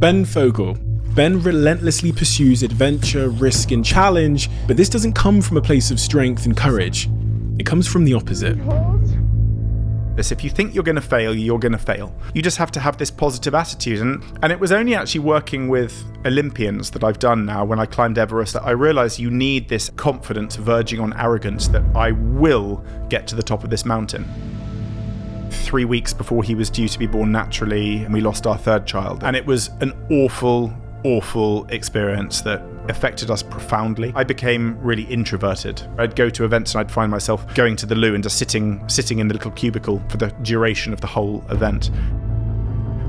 Ben Fogle. Ben relentlessly pursues adventure, risk, and challenge, but this doesn't come from a place of strength and courage. It comes from the opposite. If you think you're going to fail, you're going to fail. You just have to have this positive attitude. And it was only actually working with Olympians that I've done now when I climbed Everest that I realized you need this confidence verging on arrogance that I will get to the top of this mountain. 3 weeks before he was due to be born naturally, and we lost our third child. And it was an awful experience that affected us profoundly. I became really introverted. I'd go to events and I'd find myself going to the loo and just sitting in the little cubicle for the duration of the whole event.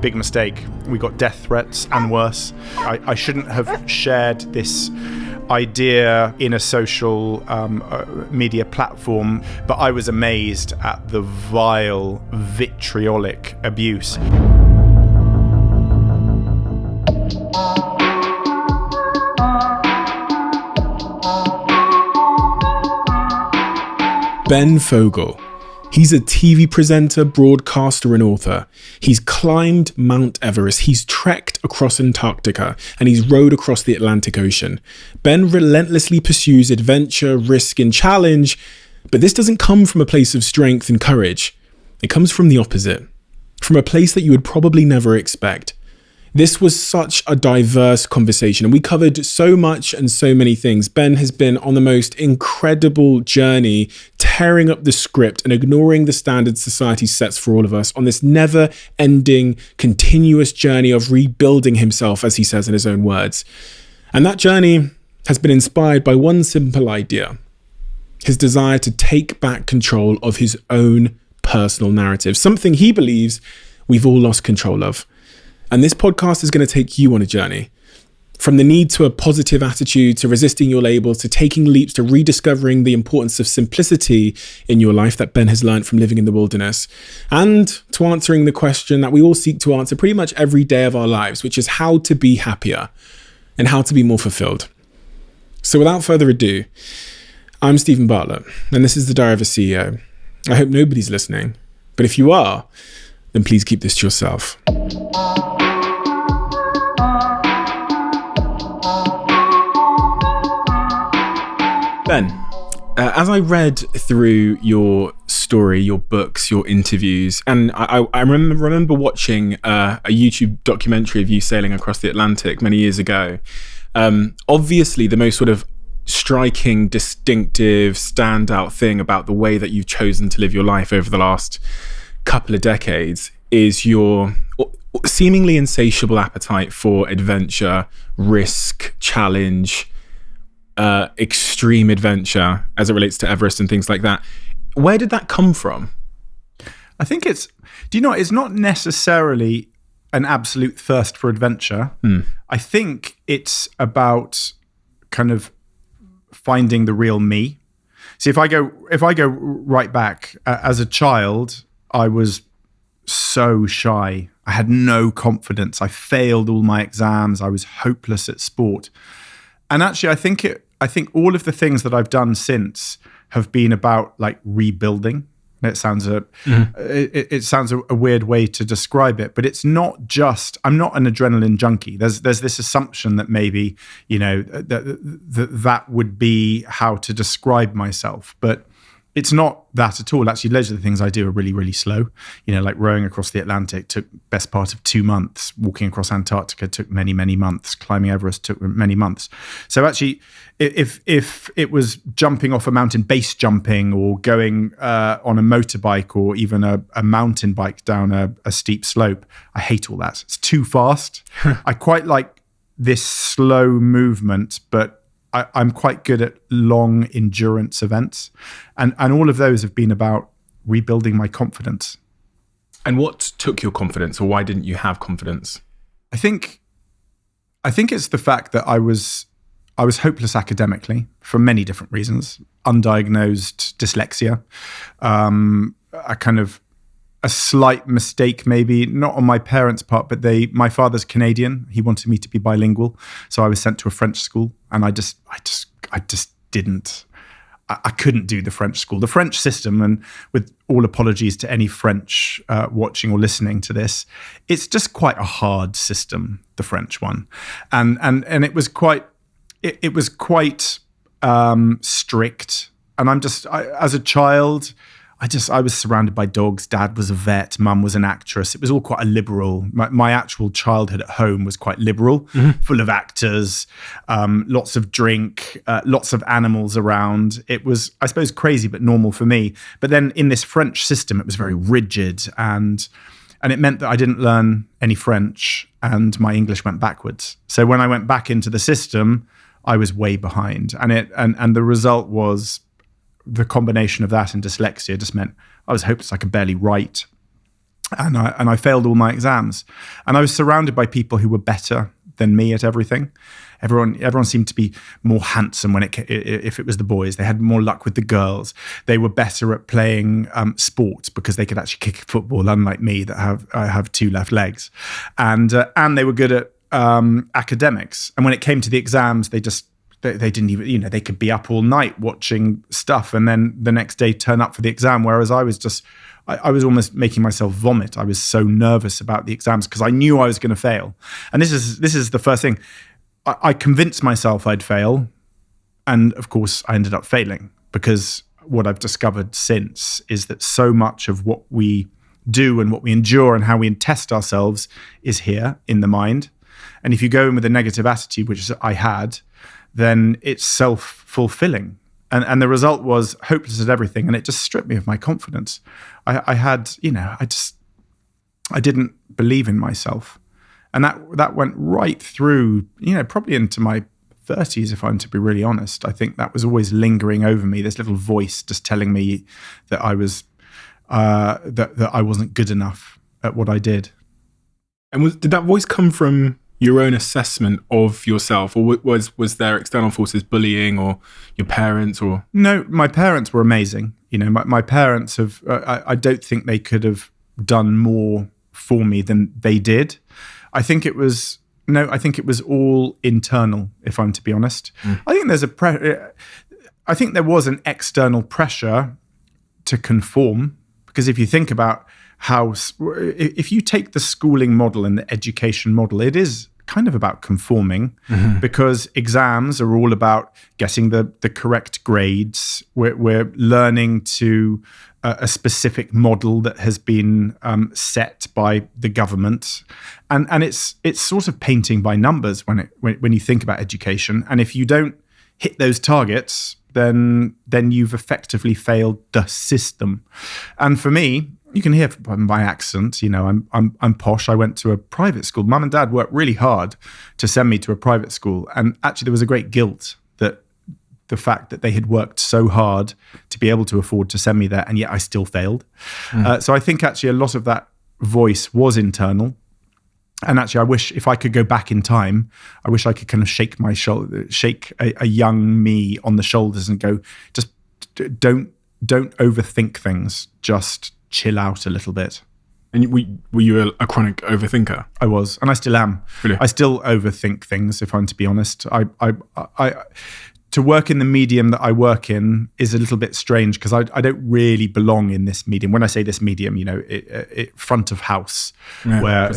Big mistake. We got death threats and worse. I shouldn't have shared this idea in a social media platform, but I was amazed at the vile, vitriolic abuse. Ben Fogle. He's a TV presenter, broadcaster, and author. He's climbed Mount Everest, he's trekked across Antarctica, and he's rowed across the Atlantic Ocean. Ben relentlessly pursues adventure, risk, and challenge, but this doesn't come from a place of strength and courage. It comes from the opposite, from a place that you would probably never expect. This was such a diverse conversation, and we covered so much and so many things. Ben has been on the most incredible journey, tearing up the script and ignoring the standards society sets for all of us on this never-ending, continuous journey of rebuilding himself, as he says in his own words. And that journey has been inspired by one simple idea: his desire to take back control of his own personal narrative, something he believes we've all lost control of. And this podcast is going to take you on a journey. From the need to a positive attitude, to resisting your labels, to taking leaps, to rediscovering the importance of simplicity in your life that Ben has learned from living in the wilderness, and to answering the question that we all seek to answer pretty much every day of our lives, which is how to be happier and how to be more fulfilled. So without further ado, I'm Stephen Bartlett, and this is the Diary of a CEO. I hope nobody's listening, but if you are, then please keep this to yourself. Ben, as I read through your story, your books, your interviews, and I remember watching a YouTube documentary of you sailing across the Atlantic many years ago. Obviously, the most sort of striking, distinctive, standout thing about the way that you've chosen to live your life over the last couple of decades is your seemingly insatiable appetite for adventure, risk, challenge, extreme adventure as it relates to Everest and things like that. Where did that come from? I think it's not necessarily an absolute thirst for adventure. I think it's about kind of finding the real me. See, if I go right back, as a child, I was so shy. I had no confidence. I failed all my exams. I was hopeless at sport. And actually, I think all of the things that I've done since have been about like rebuilding. It sounds it sounds a weird way to describe it, but it's not just. I'm not an adrenaline junkie. There's this assumption that maybe that would be how to describe myself, but it's not that at all. Actually, loads of the things I do are really, really slow. Like rowing across the Atlantic took best part of 2 months. Walking across Antarctica took many, many months. Climbing Everest took many months. So actually, if it was jumping off a mountain, base jumping, or going on a motorbike, or even a mountain bike down a steep slope, I hate all that. It's too fast. I quite like this slow movement, but I'm quite good at long endurance events. And all of those have been about rebuilding my confidence. And what took your confidence, or why didn't you have confidence? I think it's the fact that I was hopeless academically for many different reasons. Undiagnosed dyslexia, a slight mistake, maybe not on my parents' part, but my father's Canadian. He wanted me to be bilingual, so I was sent to a French school, and I just didn't. I couldn't do the French school. The French system, and with all apologies to any French watching or listening to this, it's just quite a hard system, the French one, and it was quite strict. And as a child, I was surrounded by dogs. Dad was a vet. Mum was an actress. It was all quite a liberal. My actual childhood at home was quite liberal, full of actors, lots of drink, lots of animals around. It was, I suppose, crazy but normal for me. But then in this French system, it was very rigid, and it meant that I didn't learn any French, and my English went backwards. So when I went back into the system, I was way behind, and the result was, the combination of that and dyslexia just meant I was hopeless. I could barely write, and I failed all my exams. And I was surrounded by people who were better than me at everything. Everyone seemed to be more handsome if it was the boys. They had more luck with the girls. They were better at playing sports because they could actually kick a football, unlike me that I have two left legs. And they were good at academics. And when it came to the exams, they didn't even, they could be up all night watching stuff and then the next day turn up for the exam. Whereas I was almost making myself vomit. I was so nervous about the exams because I knew I was going to fail. And this is the first thing. I convinced myself I'd fail. And of course I ended up failing, because what I've discovered since is that so much of what we do and what we endure and how we test ourselves is here in the mind. And if you go in with a negative attitude, which I had, then it's self-fulfilling. And the result was hopeless at everything. And it just stripped me of my confidence. I didn't believe in myself. And that went right through, probably into my 30s, if I'm to be really honest. I think that was always lingering over me, this little voice just telling me that I was, that I wasn't good enough at what I did. And did that voice come from your own assessment of yourself, or was there external forces, bullying, or your parents, or? No, my parents were amazing. My parents have, I don't think they could have done more for me than they did. I think it was all internal, if I'm to be honest. I think there was an external pressure to conform, because if you think about if you take the schooling model and the education model, it is kind of about conforming, because exams are all about getting the correct grades. We're learning to a specific model that has been set by the government, and it's sort of painting by numbers when you think about education. And if you don't hit those targets, then you've effectively failed the system. And for me, you can hear from my accent, I'm posh. I went to a private school. Mum and Dad worked really hard to send me to a private school. And actually there was a great guilt that the fact that they had worked so hard to be able to afford to send me there, and yet I still failed. So I think actually a lot of that voice was internal. And actually I wish, if I could go back in time, I wish I could kind of shake a young me on the shoulders and go, just don't overthink things. Just chill out a little bit. And were you a chronic overthinker? I was, and I still am. Really? I still overthink things, if I'm to be honest. To work in the medium that I work in is a little bit strange, because I don't really belong in this medium. When I say this medium, front of house, where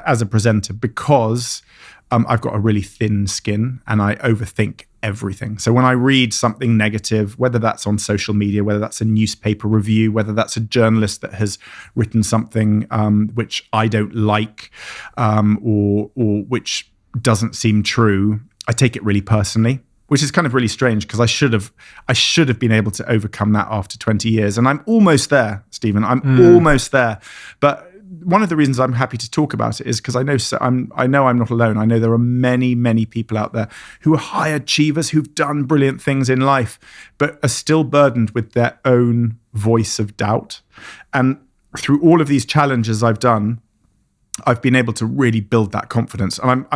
as a presenter, because I've got a really thin skin and I overthink everything. So when I read something negative, whether that's on social media, whether that's a newspaper review, whether that's a journalist that has written something which I don't like, or which doesn't seem true, I take it really personally, which is kind of really strange, because I should have been able to overcome that after 20 years. And I'm almost there, Stephen. I'm almost there. But one of the reasons I'm happy to talk about it is because I know I'm not alone. I know there are many, many people out there who are high achievers, who've done brilliant things in life, but are still burdened with their own voice of doubt. And through all of these challenges I've done, I've been able to really build that confidence. And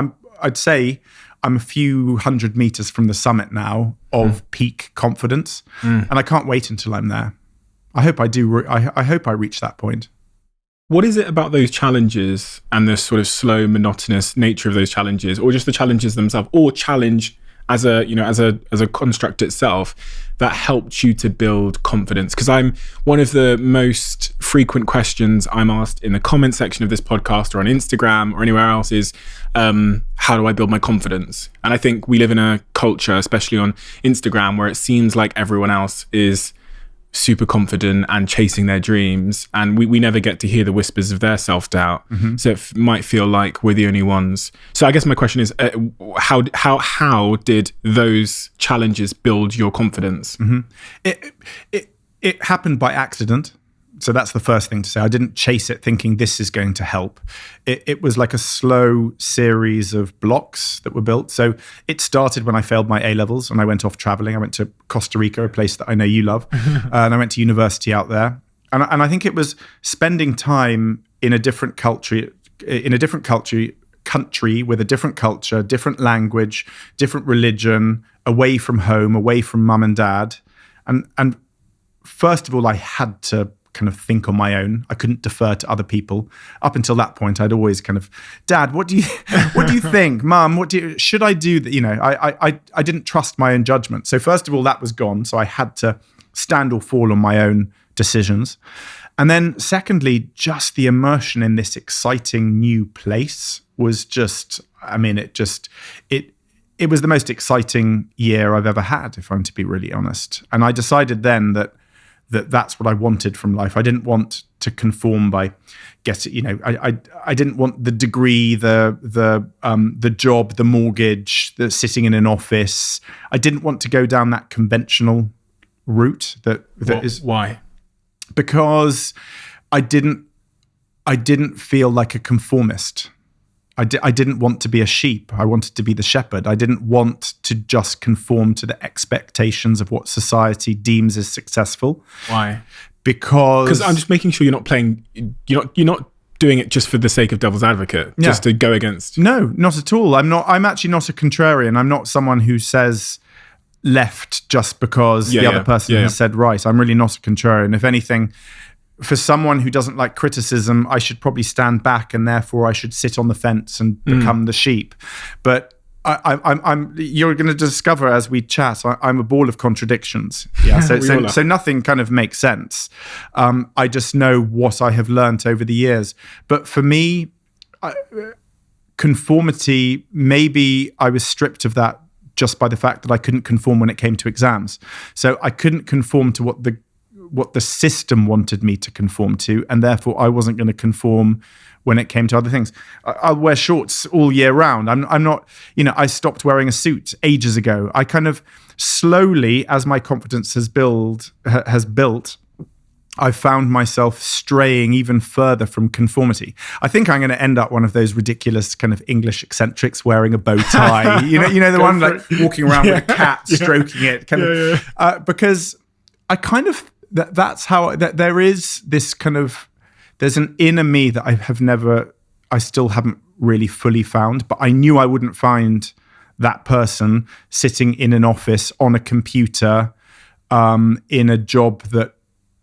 I'd say I'm a few hundred meters from the summit now of peak confidence, and I can't wait until I'm there. I hope I do. I hope I reach that point. What is it about those challenges and the sort of slow, monotonous nature of those challenges, or just the challenges themselves, or challenge as a construct itself that helped you to build confidence? Because one of the most frequent questions I'm asked in the comment section of this podcast or on Instagram or anywhere else is, how do I build my confidence? And I think we live in a culture, especially on Instagram, where it seems like everyone else is super confident and chasing their dreams, and we never get to hear the whispers of their self-doubt. So it might feel like we're the only ones. So I guess my question is, how did those challenges build your confidence? It happened by accident. So that's the first thing to say. I didn't chase it thinking this is going to help. It was like a slow series of blocks that were built. So it started when I failed my A-levels and I went off traveling. I went to Costa Rica, a place that I know you love. And I went to university out there. And I think it was spending time in a different country with a different culture, different language, different religion, away from home, away from mum and dad. And first of all, I had to kind of think on my own. I couldn't defer to other people. Up until that point, I'd always kind of, Dad, what do you think? Mum, should I do that? I didn't trust my own judgment. So first of all, that was gone. So I had to stand or fall on my own decisions. And then secondly, just the immersion in this exciting new place was just, it was the most exciting year I've ever had, if I'm to be really honest. And I decided then that's what I wanted from life. I didn't want to conform by I didn't want the degree, the job, the mortgage, the sitting in an office. I didn't want to go down that conventional route. Why? Because I didn't feel like a conformist. I didn't want to be a sheep. I wanted to be the shepherd. I didn't want to just conform to the expectations of what society deems as successful. Why? Because I'm just making sure you're not doing it just for the sake of devil's advocate, just to go against. No, not at all. I'm actually not a contrarian. I'm not someone who says left just because the other person has said right. I'm really not a contrarian. If anything, for someone who doesn't like criticism, I should probably stand back, and therefore I should sit on the fence and become the sheep. But you're going to discover as we chat, I'm a ball of contradictions. Yeah. So nothing kind of makes sense. I just know what I have learned over the years. But for me, conformity, maybe I was stripped of that just by the fact that I couldn't conform when it came to exams. So I couldn't conform to what the system wanted me to conform to, and therefore I wasn't going to conform when it came to other things. I'll wear shorts all year round. I'm not, I stopped wearing a suit ages ago. I kind of slowly, as my confidence has built, I found myself straying even further from conformity. I think I'm going to end up one of those ridiculous kind of English eccentrics wearing a bow tie. You know the one like walking around with a cat stroking it, because I kind of that's how there is this kind of, there's an inner me that I still haven't really fully found, but I knew I wouldn't find that person sitting in an office on a computer in a job that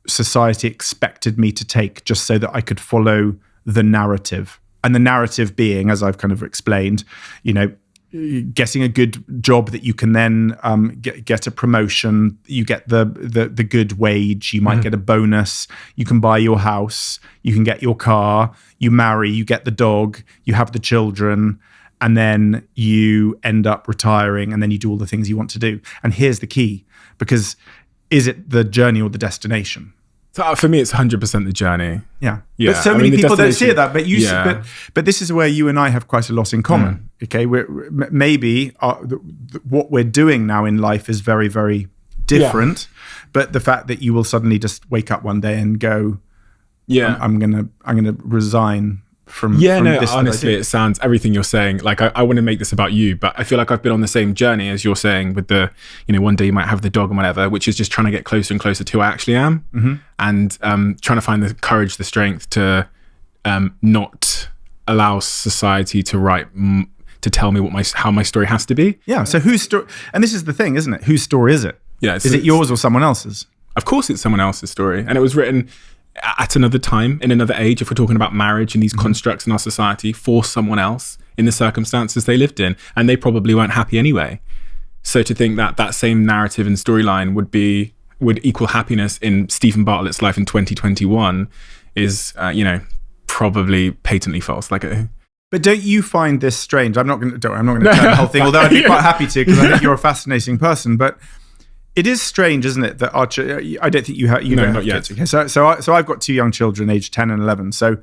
society expected me to take just so that I could follow the narrative. And the narrative being, as I've kind of explained, getting a good job that you can then get a promotion, you get the good wage, you might get a bonus, you can buy your house, you can get your car, you marry, you get the dog, you have the children, and then you end up retiring, and then you do all the things you want to do. And here's the key, because is it the journey or the destination? So for me, it's 100% the journey. Yeah. But so many people don't see that. But but this is where you and I have quite a lot in common. Okay, maybe what we're doing now in life is very, very different. But the fact that you will suddenly just wake up one day and go, I'm gonna resign from this. Honestly, it sounds, everything you're saying, like I want to make this about you, but I feel like I've been on the same journey as you're saying with the, one day you might have the dog and whatever, which is just trying to get closer and closer to who I actually am, and trying to find the courage, the strength to not allow society to tell me how my story has to be. Yeah. So whose story? And this is the thing, isn't it? Whose story is it? Yeah. Is it yours or someone else's? Of course, it's someone else's story, and it was written at another time, in another age, if we're talking about marriage and these constructs in our society, for someone else in the circumstances they lived in, and they probably weren't happy anyway. So to think that that same narrative and storyline would equal happiness in Stephen Bartlett's life in 2021 is, probably patently false. But don't you find this strange? I'm not going to turn the whole thing, although I'd be quite happy to, because I think you're a fascinating person. But it is strange, isn't it, that I don't think you have. No, not yet. Okay, so I've got 2 young children, aged 10 and 11. So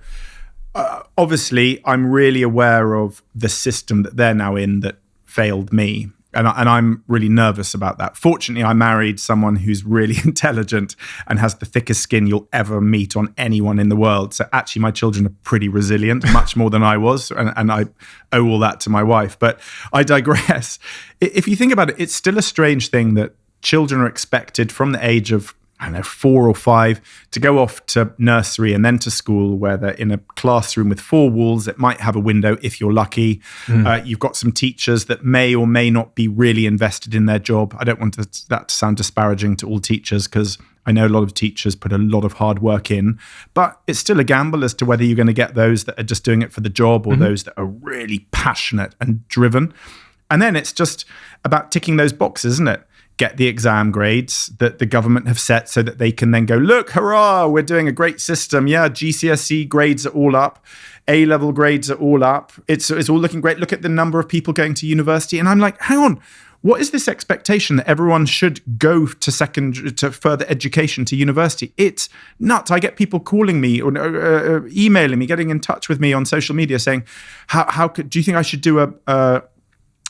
obviously, I'm really aware of the system that they're now in that failed me. And I'm really nervous about that. Fortunately, I married someone who's really intelligent and has the thickest skin you'll ever meet on anyone in the world. So actually, my children are pretty resilient, much more than I was. And I owe all that to my wife. But I digress. If you think about it, it's still a strange thing that children are expected from the age of 4 or 5 to go off to nursery and then to school, where they're in a classroom with 4 walls that might have a window if you're lucky. You've got some teachers that may or may not be really invested in their job. I don't want that to sound disparaging to all teachers, because I know a lot of teachers put a lot of hard work in, but it's still a gamble as to whether you're going to get those that are just doing it for the job or those that are really passionate and driven. And then it's just about ticking those boxes, isn't it? Get the exam grades that the government have set so that they can then go, look, hurrah, we're doing a great system. Yeah, GCSE grades are all up. A-level grades are all up. It's all looking great. Look at the number of people going to university. And I'm like, hang on, what is this expectation that everyone should go to further education, to university? It's nuts. I get people calling me or emailing me, getting in touch with me on social media saying, do you think I should do a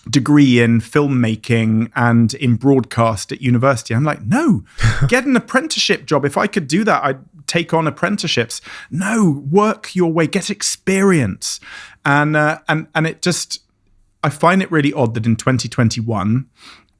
degree in filmmaking and in broadcast at university? I'm like, no, get an apprenticeship job. If I could do that, I'd take on apprenticeships. No, work your way, get experience. And it just, I find it really odd that in 2021,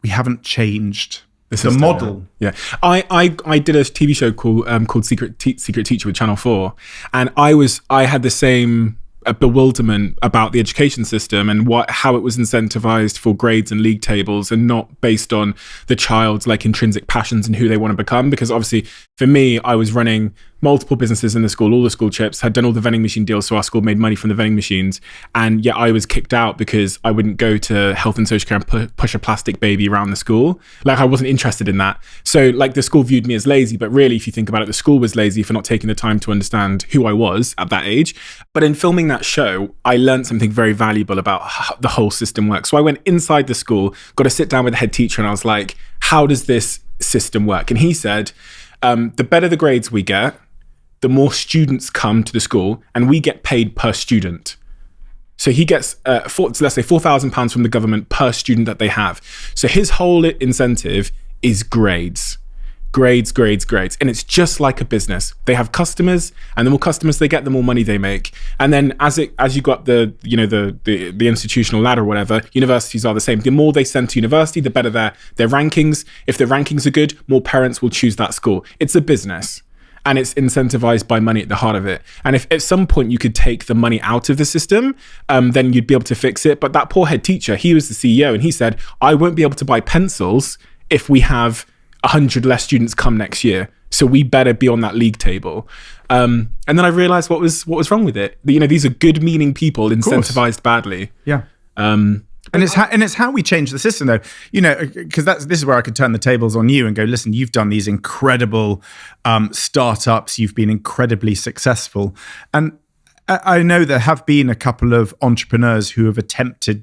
we haven't changed the model. Yeah. I did a TV show called Secret Teacher with Channel 4. And I had the same bewilderment about the education system and how it was incentivized for grades and league tables and not based on the child's intrinsic passions and who they want to become. Because obviously for me, I was running multiple businesses in the school, all the school chips, had done all the vending machine deals, so our school made money from the vending machines. And yet I was kicked out because I wouldn't go to health and social care and push a plastic baby around the school. I wasn't interested in that. So the school viewed me as lazy, but really, if you think about it, the school was lazy for not taking the time to understand who I was at that age. But in filming that show, I learned something very valuable about how the whole system works. So I went inside the school, got to sit down with the head teacher, and I was like, how does this system work? And he said, the better the grades we get, the more students come to the school, and we get paid per student. So he gets, let's say £4,000 from the government per student that they have. So his whole incentive is grades. Grades. And it's just like a business. They have customers, and the more customers they get, the more money they make. And then as you go up the institutional ladder or whatever, universities are the same. The more they send to university, the better their rankings. If their rankings are good, more parents will choose that school. It's a business. And it's incentivized by money at the heart of it. And if at some point you could take the money out of the system, then you'd be able to fix it. But that poor head teacher, he was the CEO, and he said, I won't be able to buy pencils if we have 100 less students come next year. So we better be on that league table. And then I realized what was wrong with it. These are good meaning people incentivized badly. Yeah. And it's how we change the system, though, because this is where I could turn the tables on you and go, listen, you've done these incredible startups. You've been incredibly successful. And I know there have been a couple of entrepreneurs who have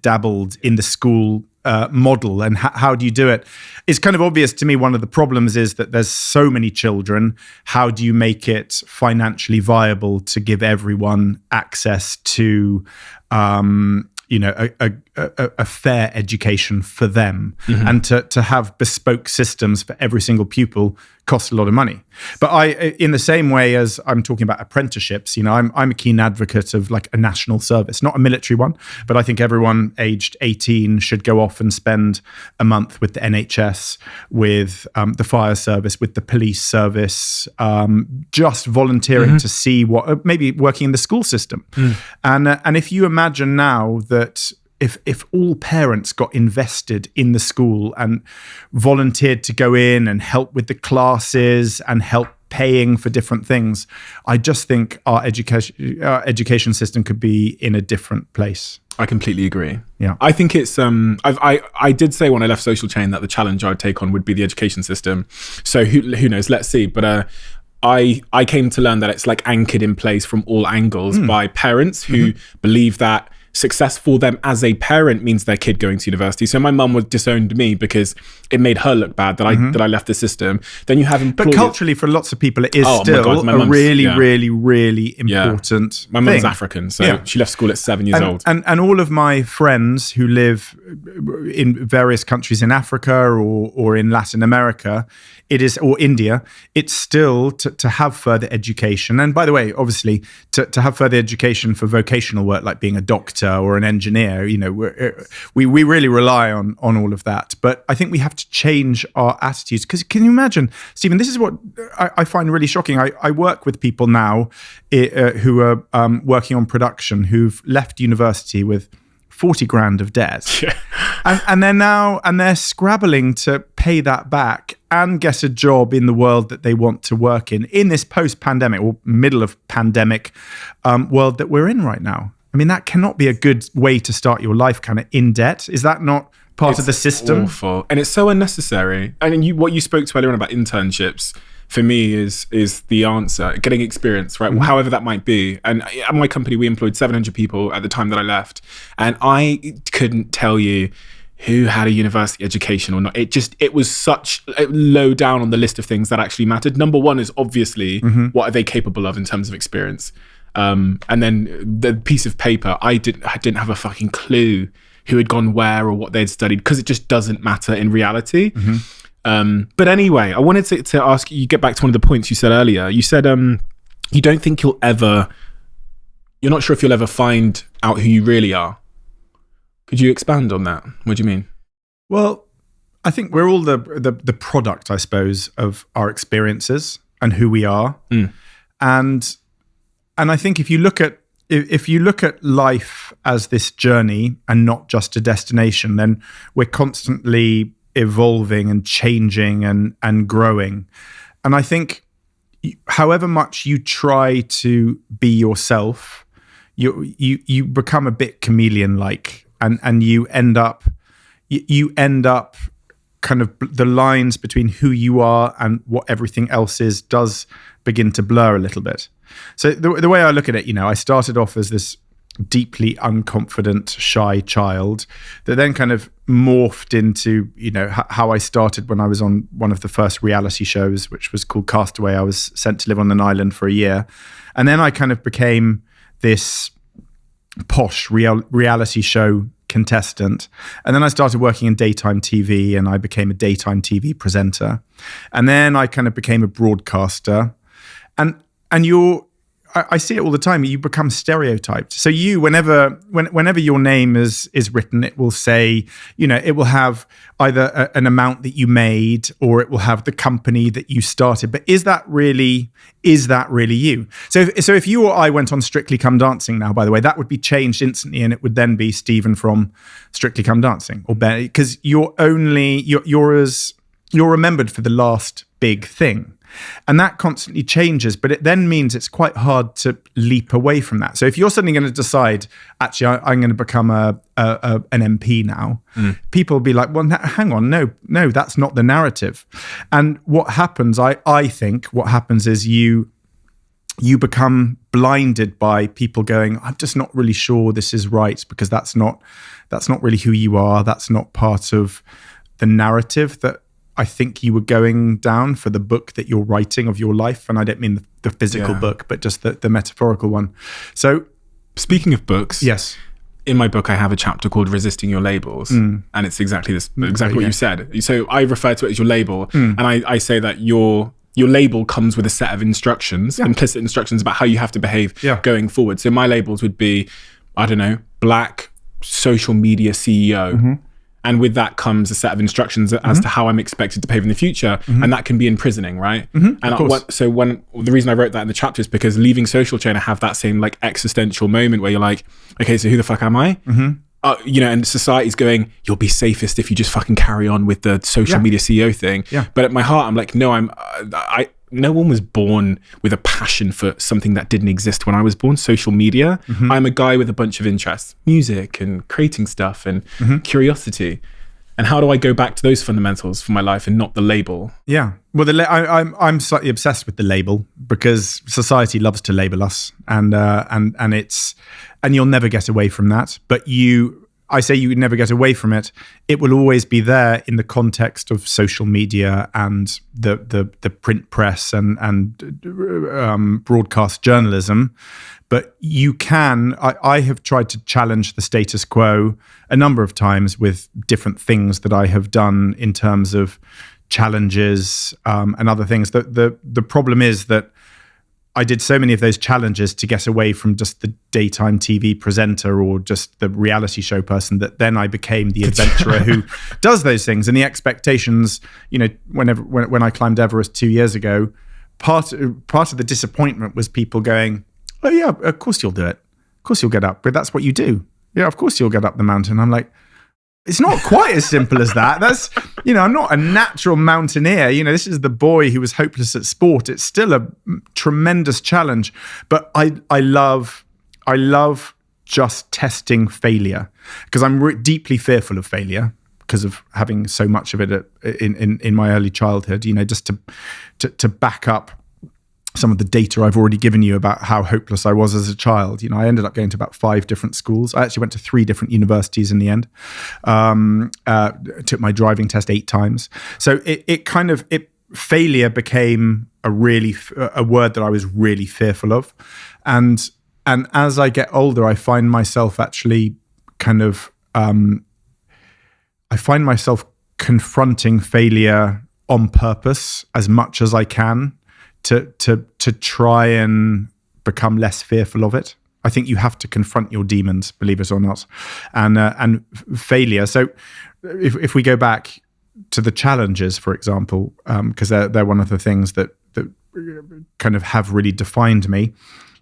dabbled in the school model. And how do you do it? It's kind of obvious to me. One of the problems is that there's so many children. How do you make it financially viable to give everyone access to a fair education for them, and to have bespoke systems for every single pupil costs a lot of money. But in the same way as I'm talking about apprenticeships, I'm a keen advocate of a national service, not a military one, but I think everyone aged 18 should go off and spend a month with the NHS, with the fire service, with the police service, just volunteering to see what, maybe working in the school system. And if you imagine now that if all parents got invested in the school and volunteered to go in and help with the classes and help paying for different things, I just think our education system could be in a different place. I completely agree. Yeah. I think it's I did say when I left Social Chain that the challenge I'd take on would be the education system. So who knows? Let's see. But I came to learn that it's like anchored in place from all angles by parents who believe that success for them as a parent means their kid going to university. So my mum would disowned me because it made her look bad that I left the system. Then you have employers. But culturally, for lots of people, it is still a really important My mum's thing. African, so she left school at 7 years old. And all of my friends who live in various countries in Africa or in Latin America, or India, it's still to have further education. And by the way, obviously, to have further education for vocational work, like being a doctor or an engineer, we really rely on all of that. But I think we have to change our attitudes. Because can you imagine, Stephen, this is what I find really shocking. I work with people now who are working on production who've left university with 40 grand of debt. And they're scrabbling to pay that back and get a job in the world that they want to work in this post-pandemic or middle of pandemic world that we're in right now. I mean, that cannot be a good way to start your life, kind of in debt. Is that not part of the system? It's awful. And it's so unnecessary. And what you spoke to earlier on about internships, for me, is the answer. Getting experience, right? However that might be. And at my company, we employed 700 people at the time that I left. And I couldn't tell you who had a university education or not. It was such low down on the list of things that actually mattered. Number one is obviously what are they capable of in terms of experience. And then the piece of paper, I didn't have a fucking clue who had gone where or what they'd studied, because it just doesn't matter in reality. But anyway, I wanted to ask you, get back to one of the points you said earlier. You said you don't think you're not sure if you'll ever find out who you really are. Could you expand on that? What do you mean? Well, I think we're all the product, I suppose, of our experiences and who we are. And I think if you look at life as this journey and not just a destination, then we're constantly evolving and changing and growing. And I think however much you try to be yourself, you become a bit chameleon-like, and you end up kind of the lines between who you are and what everything else is does begin to blur a little bit. So the way I look at it, I started off as this deeply unconfident, shy child that then kind of morphed into, how I started when I was on one of the first reality shows, which was called Castaway. I was sent to live on an island for a year. And then I kind of became this posh reality show contestant. And then I started working in daytime TV, and I became a daytime TV presenter. And then I kind of became a broadcaster. And I see it all the time. You become stereotyped. So whenever your name is written, it will say, it will have either an amount that you made, or it will have the company that you started. But is that really you? So if you or I went on Strictly Come Dancing now, by the way, that would be changed instantly, and it would then be Stephen from Strictly Come Dancing, or Ben, because you're remembered for the last big thing. And that constantly changes, but it then means it's quite hard to leap away from that. So if you're suddenly going to decide, actually, I'm going to become an MP now, people will be like, well, hang on, no, that's not the narrative. And what happens, I think what happens is you become blinded by people going, I'm just not really sure this is right, because that's not really who you are. That's not part of the narrative that I think you were going down for the book that you're writing of your life. And I don't mean the physical book, but just the metaphorical one. So speaking of books, yes, in my book, I have a chapter called Resisting Your Labels. And it's exactly what you said. So I refer to it as your label. And I say that your label comes with a set of instructions, implicit instructions about how you have to behave going forward. So my labels would be, I don't know, Black social media CEO. And with that comes a set of instructions as to how I'm expected to behave in the future. And that can be imprisoning, right? And the reason I wrote that in the chapter is because leaving Social Chain, I have that same like existential moment where you're like, okay, so who the fuck am I? And society's going, you'll be safest if you just fucking carry on with the social media CEO thing. But at my heart, I'm like, no, no one was born with a passion for something that didn't exist when I was born, social media. I'm a guy with a bunch of interests, music and creating stuff and curiosity. And how do I go back to those fundamentals for my life and not the label? Yeah. Well, I'm slightly obsessed with the label because society loves to label us, and you'll never get away from that. But I say you would never get away from it. It will always be there in the context of social media and the print press and broadcast journalism. But you can, I have tried to challenge the status quo a number of times with different things that I have done in terms of challenges and other things. The problem is that I did so many of those challenges to get away from just the daytime TV presenter or just the reality show person, that then I became the adventurer who does those things. And the expectations, when I climbed Everest 2 years ago, part of the disappointment was people going, "Oh yeah, of course you'll do it. Of course you'll get up. But that's what you do. Yeah, of course you'll get up the mountain." I'm like, it's not quite as simple as that. That's, I'm not a natural mountaineer. This is the boy who was hopeless at sport. It's still a tremendous challenge. But I love just testing failure, because I'm deeply fearful of failure because of having so much of it in my early childhood, just to back up some of the data I've already given you about how hopeless I was as a child. I ended up going to about 5 different schools. I actually went to 3 different universities in the end. Took my driving test 8 times. So failure became a word that I was really fearful of. And as I get older, I find myself actually confronting failure on purpose as much as I can, to try and become less fearful of it. I think you have to confront your demons, believe it or not, and failure. So if we go back to the challenges, for example, because they're one of the things that kind of have really defined me.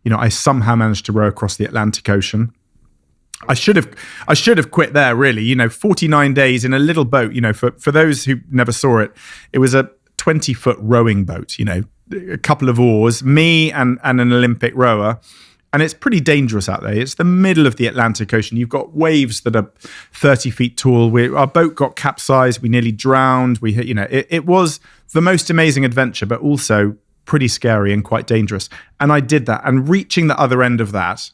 I somehow managed to row across the Atlantic Ocean. I should have quit there, really. 49 days in a little boat. For those who never saw it, it was a 20-foot rowing boat. A couple of oars, me and an Olympic rower. And it's pretty dangerous out there. It's the middle of the Atlantic Ocean. You've got waves that are 30 feet tall. Our boat got capsized. We nearly drowned. It was the most amazing adventure, but also pretty scary and quite dangerous. And I did that. And reaching the other end of that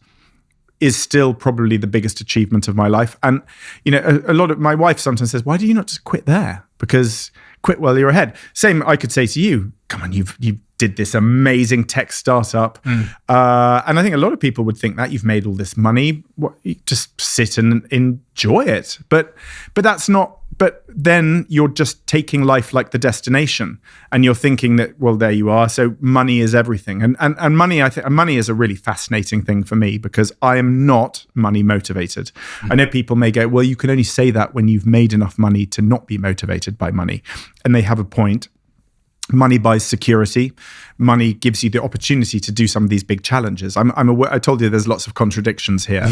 is still probably the biggest achievement of my life. And, a lot of my wife sometimes says, "Why do you not just quit there? Because quit while you're ahead." Same I could say to you, "Come on, you did this amazing tech startup." And I think a lot of people would think that you've made all this money. You just sit and enjoy it. But that's not, but then you're just taking life like the destination, and you're thinking that, well, there you are. So money is everything. And money, I think money is a really fascinating thing for me, because I am not money motivated. I know people may go, "Well, you can only say that when you've made enough money to not be motivated by money." And they have a point. Money buys security. Money gives you the opportunity to do some of these big challenges. I'm aware. I told you there's lots of contradictions here,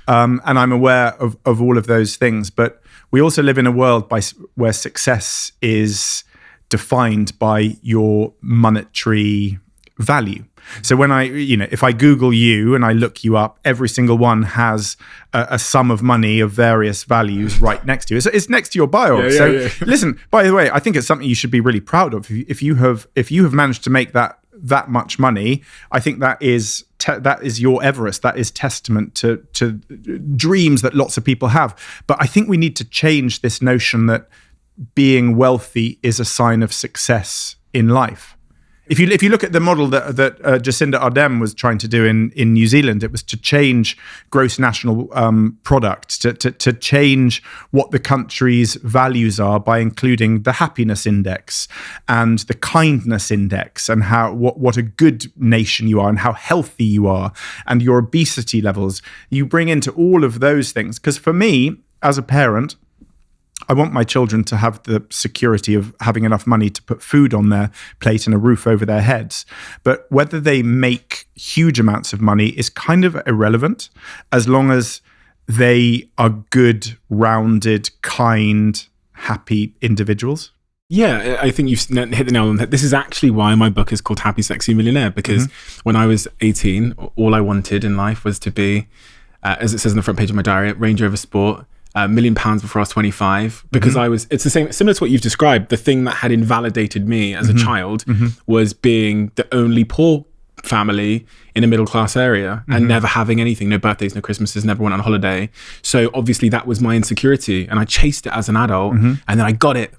and I'm aware of all of those things. But we also live in a world where success is defined by your monetary value. So when if I Google you and I look you up, every single one has a sum of money of various values right next to you. It's next to your bio. Yeah. Listen, by the way, I think it's something you should be really proud of. If you have managed to make that much money, I think that is your Everest. That is testament to dreams that lots of people have. But I think we need to change this notion that being wealthy is a sign of success in life. If you look at the model that Jacinda Ardern was trying to do in New Zealand, it was to change gross national product, to change what the country's values are by including the happiness index and the kindness index, and what a good nation you are and how healthy you are and your obesity levels. You bring into all of those things, because for me, as a parent, I want my children to have the security of having enough money to put food on their plate and a roof over their heads. But whether they make huge amounts of money is kind of irrelevant, as long as they are good, rounded, kind, happy individuals. Yeah, I think you've hit the nail on the head. This is actually why my book is called Happy Sexy Millionaire, because when I was 18, all I wanted in life was to be, as it says on the front page of my diary, Range Rover Sport, £1 million before I was 25, because it's the same, similar to what you've described. The thing that had invalidated me as a child was being the only poor family in a middle class area and never having anything, no birthdays, no Christmases, never went on holiday. So obviously that was my insecurity, and I chased it as an adult, and then I got it.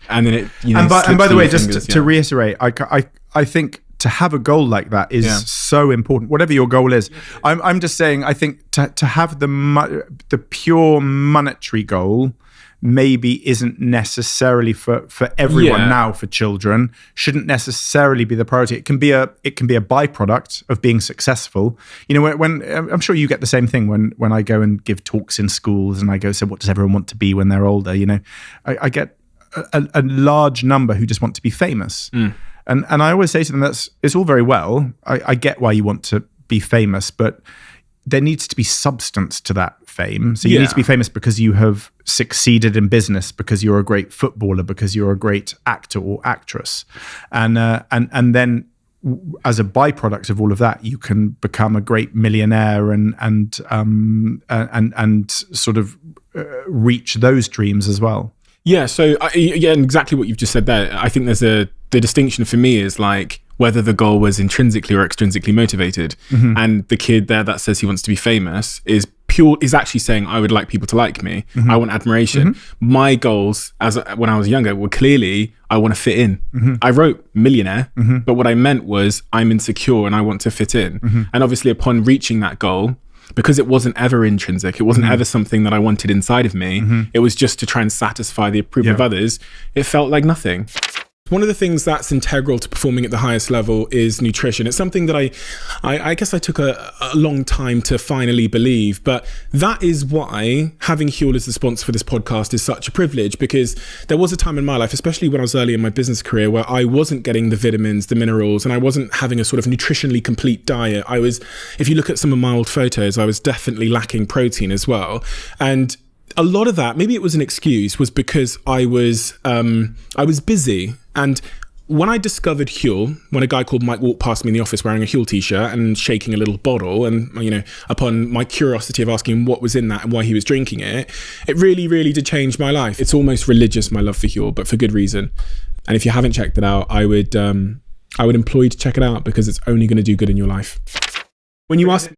And then it, and by the way, just to reiterate, I think to have a goal like that is so important. Whatever your goal is, I'm just saying. I think to have the pure monetary goal maybe isn't necessarily for everyone now. For children, shouldn't necessarily be the priority. It can be a byproduct of being successful. You know, when I'm sure you get the same thing when I go and give talks in schools and I go, so what does everyone want to be when they're older? You know, I get a large number who just want to be famous. And I always say to them, it's all very well. I get why you want to be famous, but there needs to be substance to that fame. So you need to be famous because you have succeeded in business, because you're a great footballer, because you're a great actor or actress. And then as a byproduct of all of that, you can become a great millionaire and sort of reach those dreams as well. Yeah, so and exactly what you've just said there. I think the distinction for me is like whether the goal was intrinsically or extrinsically motivated. And the kid there that says he wants to be famous is actually saying, I would like people to like me. I want admiration. My goals when I was younger were clearly, I want to fit in. I wrote millionaire, but what I meant was I'm insecure and I want to fit in. And obviously upon reaching that goal, because it wasn't ever intrinsic, it wasn't ever something that I wanted inside of me, it was just to try and satisfy the approval of others, it felt like nothing. One of the things that's integral to performing at the highest level is nutrition. It's something that I guess I took a long time to finally believe, but that is why having Huel as the sponsor for this podcast is such a privilege, because there was a time in my life, especially when I was early in my business career, where I wasn't getting the vitamins, the minerals, and I wasn't having a sort of nutritionally complete diet. If you look at some of my old photos, I was definitely lacking protein as well. And a lot of that, maybe it was an excuse, was because I was busy. And when I discovered Huel, when a guy called Mike walked past me in the office wearing a Huel t-shirt and shaking a little bottle, and upon my curiosity of asking him what was in that and why he was drinking it, it really, really did change my life. It's almost religious, my love for Huel, but for good reason. And if you haven't checked it out, I would implore you to check it out, because it's only going to do good in your life. When you asked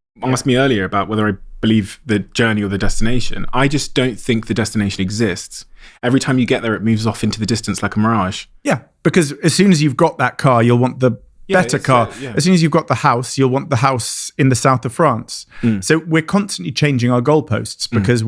me earlier about whether I believe the journey or the destination, I just don't think the destination exists. Every time you get there, it moves off into the distance like a mirage. Yeah, because as soon as you've got that car, you'll want the better car. As soon as you've got the house, you'll want the house in the south of France. So we're constantly changing our goalposts because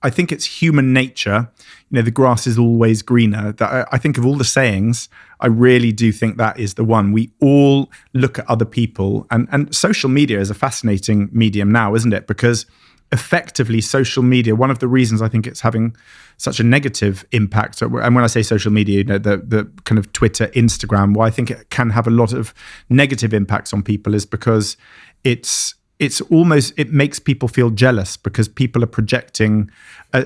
I think it's human nature. You know, the grass is always greener. I think of all the sayings, I really do think that is the one. We all look at other people, and social media is a fascinating medium now, isn't it? Because effectively, social media, one of the reasons I think it's having such a negative impact, and when I say social media, the kind of Twitter, Instagram, why I think it can have a lot of negative impacts on people is because it makes people feel jealous, because people are projecting. I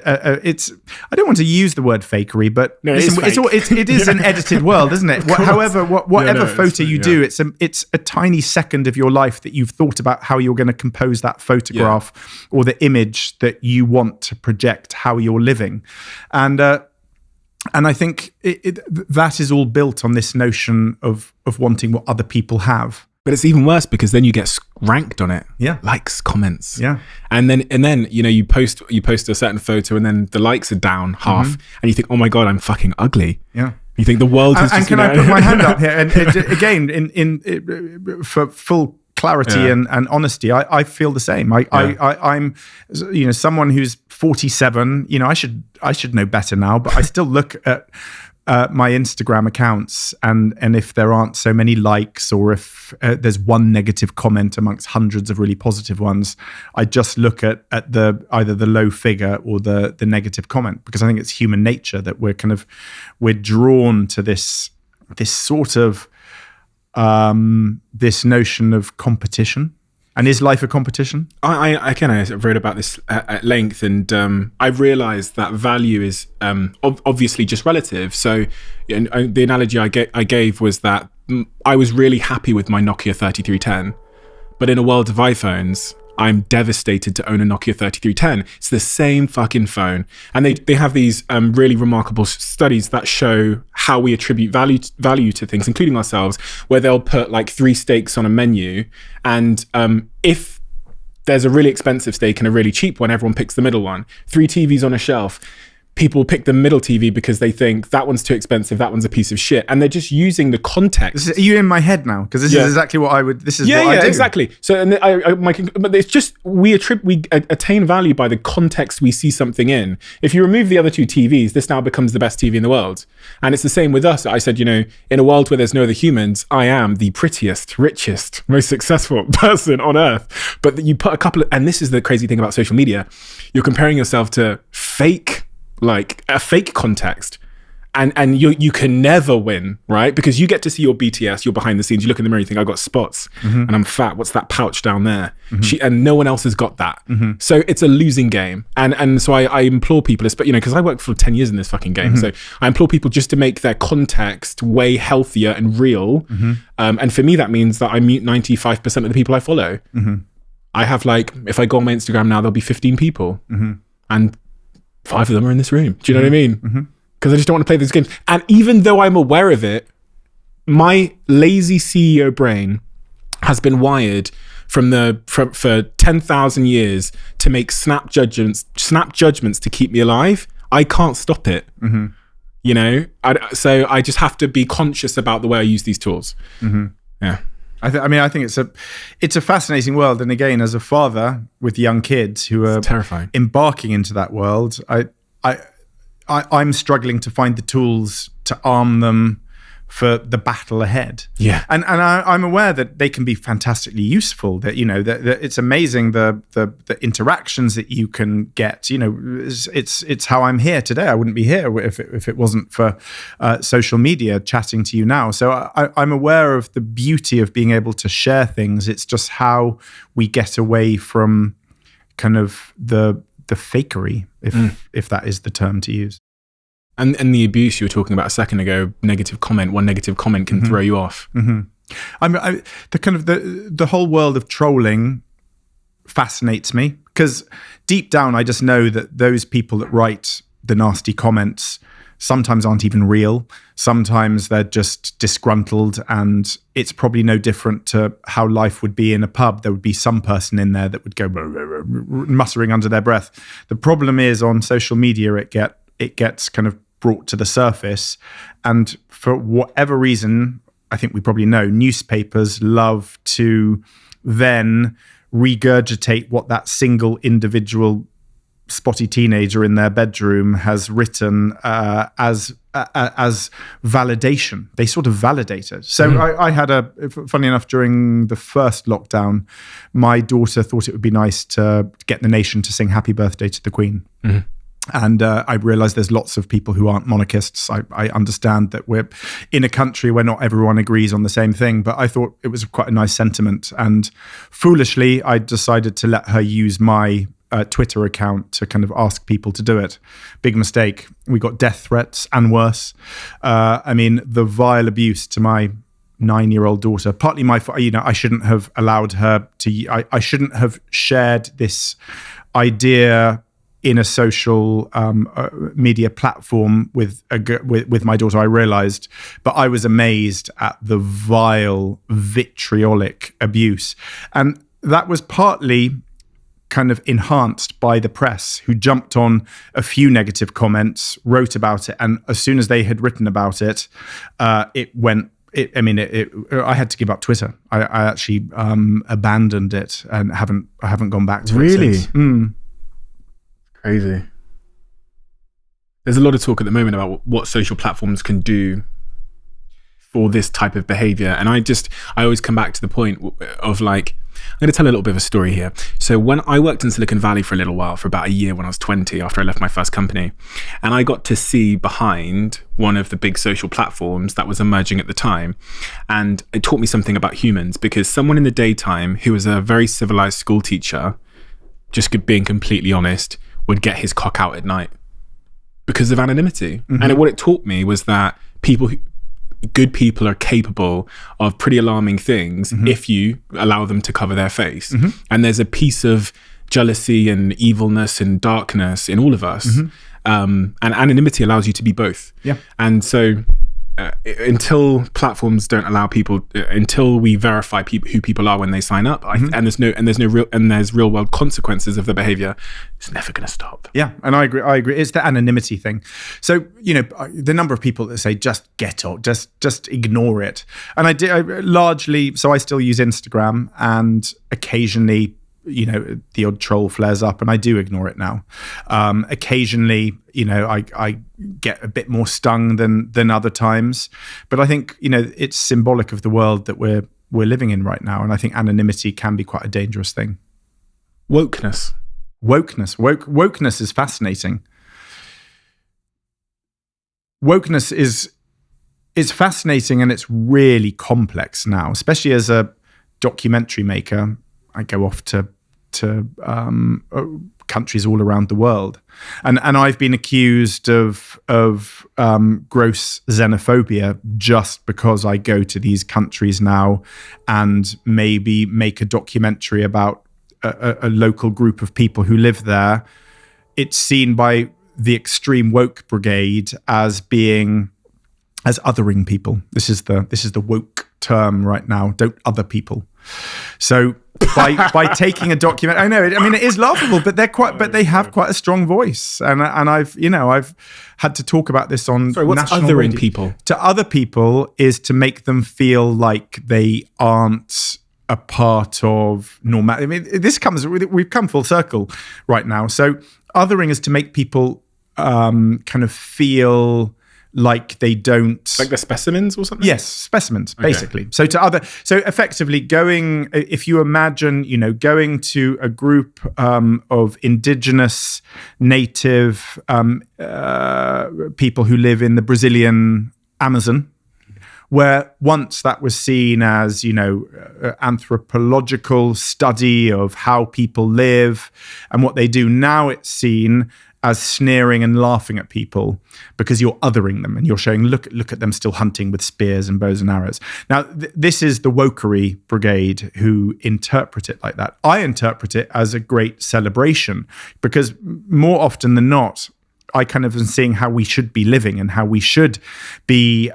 don't want to use the word fakery, but no, it is an edited world, isn't it? Whatever photo you do, it's a tiny second of your life that you've thought about how you're going to compose that photograph or the image that you want to project how you're living, and I think that is all built on this notion of wanting what other people have. But it's even worse, because then you get ranked on it. Yeah. Likes, comments. Yeah. And then you post a certain photo, and then the likes are down half, and you think, oh my God, I'm fucking ugly. Yeah. You think the world is and can I put my hand up here? And again, for full clarity and honesty, I feel the same. I'm someone who's 47. I should know better now, but I still look at my Instagram accounts, and if there aren't so many likes, or if there's one negative comment amongst hundreds of really positive ones, I just look at either the low figure or the negative comment, because I think it's human nature that we're drawn to this sort of this notion of competition. And is life a competition? I wrote about this at length, and I've realised that value is obviously just relative. So the analogy I gave was that I was really happy with my Nokia 3310, but in a world of iPhones, I'm devastated to own a Nokia 3310. It's the same fucking phone. And they have these really remarkable studies that show how we attribute value to things, including ourselves, where they'll put like 3 steaks on a menu. And if there's a really expensive steak and a really cheap one, everyone picks the middle one. 3 TVs on a shelf. People pick the middle TV because they think that one's too expensive, that one's a piece of shit, and they're just using the context. Are you in my head now? Because this is exactly what I would. This is what I do. Exactly. So, and but it's just we attain value by the context we see something in. If you remove the other 2 TVs, this now becomes the best TV in the world, and it's the same with us. I said, in a world where there's no other humans, I am the prettiest, richest, most successful person on earth. But you put a couple of, and this is the crazy thing about social media, you're comparing yourself to like a fake context, and you can never win, right? Because you get to see your BTS, you're behind the scenes, you look in the mirror, you think, I've got spots and I'm fat, what's that pouch down there? And no one else has got that. So it's a losing game, and so I implore people, because I worked for 10 years in this fucking game, so I implore people just to make their context way healthier and real. And for me, that means that I mute 95% of the people I follow. I have, if I go on my Instagram now, there'll be 15 people, and 5 of them are in this room. Do you know what I mean? Because I just don't want to play these games. And even though I'm aware of it, my lazy CEO brain has been wired for 10,000 years to make snap judgments to keep me alive. I can't stop it. So I just have to be conscious about the way I use these tools. Yeah. I think it's a fascinating world, and again, as a father with young kids who are terrifying, embarking into that world, I'm struggling to find the tools to arm them for the battle ahead. Yeah, and I'm aware that they can be fantastically useful. That that it's amazing the interactions that you can get. It's how I'm here today. I wouldn't be here if it wasn't for social media chatting to you now. So I'm aware of the beauty of being able to share things. It's just how we get away from kind of the fakery, if that is the term to use. And the abuse you were talking about a second ago, one negative comment can throw you off. The whole world of trolling fascinates me, because deep down I just know that those people that write the nasty comments sometimes aren't even real. Sometimes they're just disgruntled, and it's probably no different to how life would be in a pub. There would be some person in there that would go muttering under their breath. The problem is on social media, it gets kind of brought to the surface, and for whatever reason, I think we probably know, newspapers love to then regurgitate what that single individual spotty teenager in their bedroom has written as validation. They sort of validate it. So I had funny enough, during the first lockdown, my daughter thought it would be nice to get the nation to sing Happy Birthday to the Queen. And I realized there's lots of people who aren't monarchists. I understand that we're in a country where not everyone agrees on the same thing, but I thought it was quite a nice sentiment. And foolishly, I decided to let her use my Twitter account to kind of ask people to do it. Big mistake. We got death threats and worse. The vile abuse to my 9-year-old daughter, partly my fault. I shouldn't have allowed her to, I shouldn't have shared this idea in a social media platform with my daughter, I realized, but I was amazed at the vile, vitriolic abuse. And that was partly kind of enhanced by the press, who jumped on a few negative comments, wrote about it, and as soon as they had written about it, it went. I had to give up Twitter. I actually abandoned it and haven't gone back to it since. Really? Crazy. There's a lot of talk at the moment about what social platforms can do for this type of behavior, and I always come back to the point of going to tell a little bit of a story here. So when I worked in Silicon Valley for a little while, for about a year when I was 20, after I left my first company, and I got to see behind one of the big social platforms that was emerging at the time. And it taught me something about humans, because someone in the daytime who was a very civilized school teacher, just being completely honest, would get his cock out at night because of anonymity. And what it taught me was that good people are capable of pretty alarming things if you allow them to cover their face. And there's a piece of jealousy and evilness and darkness in all of us. And anonymity allows you to be both. Yeah. And so until platforms don't allow people, until we verify who people are when they sign up, and there's real world consequences of the behavior, it's never going to stop. Yeah, and I agree. It's the anonymity thing. So the number of people that say just get off, just ignore it, and I largely. So I still use Instagram, and occasionally, the odd troll flares up, and I do ignore it now. Occasionally, I get a bit more stung than other times, but I think it's symbolic of the world that we're living in right now, and I think anonymity can be quite a dangerous thing. Wokness is fascinating. Wokeness is fascinating, and it's really complex now, especially as a documentary maker. I go off to countries all around the world, and I've been accused of gross xenophobia just because I go to these countries now and maybe make a documentary about a local group of people who live there. It's seen by the extreme woke brigade as othering people. This is the woke term right now. Don't other people. So by taking a document, I know. I mean, it is laughable, but they have quite a strong voice, and I've had to talk about this on. Sorry, what's national othering radio. people? To other people is to make them feel like they aren't a part of normal. I mean, we've come full circle right now. So othering is to make people kind of feel like they don't, like the specimens or something. Yes, specimens, basically. So effectively if you imagine, going to a group of indigenous native people who live in the Brazilian Amazon, where once that was seen as, anthropological study of how people live and what they do, now it's seen as sneering and laughing at people because you're othering them and you're showing, look at them still hunting with spears and bows and arrows. Now, this is the wokery brigade who interpret it like that. I interpret it as a great celebration because more often than not, I kind of am seeing how we should be living and how we should be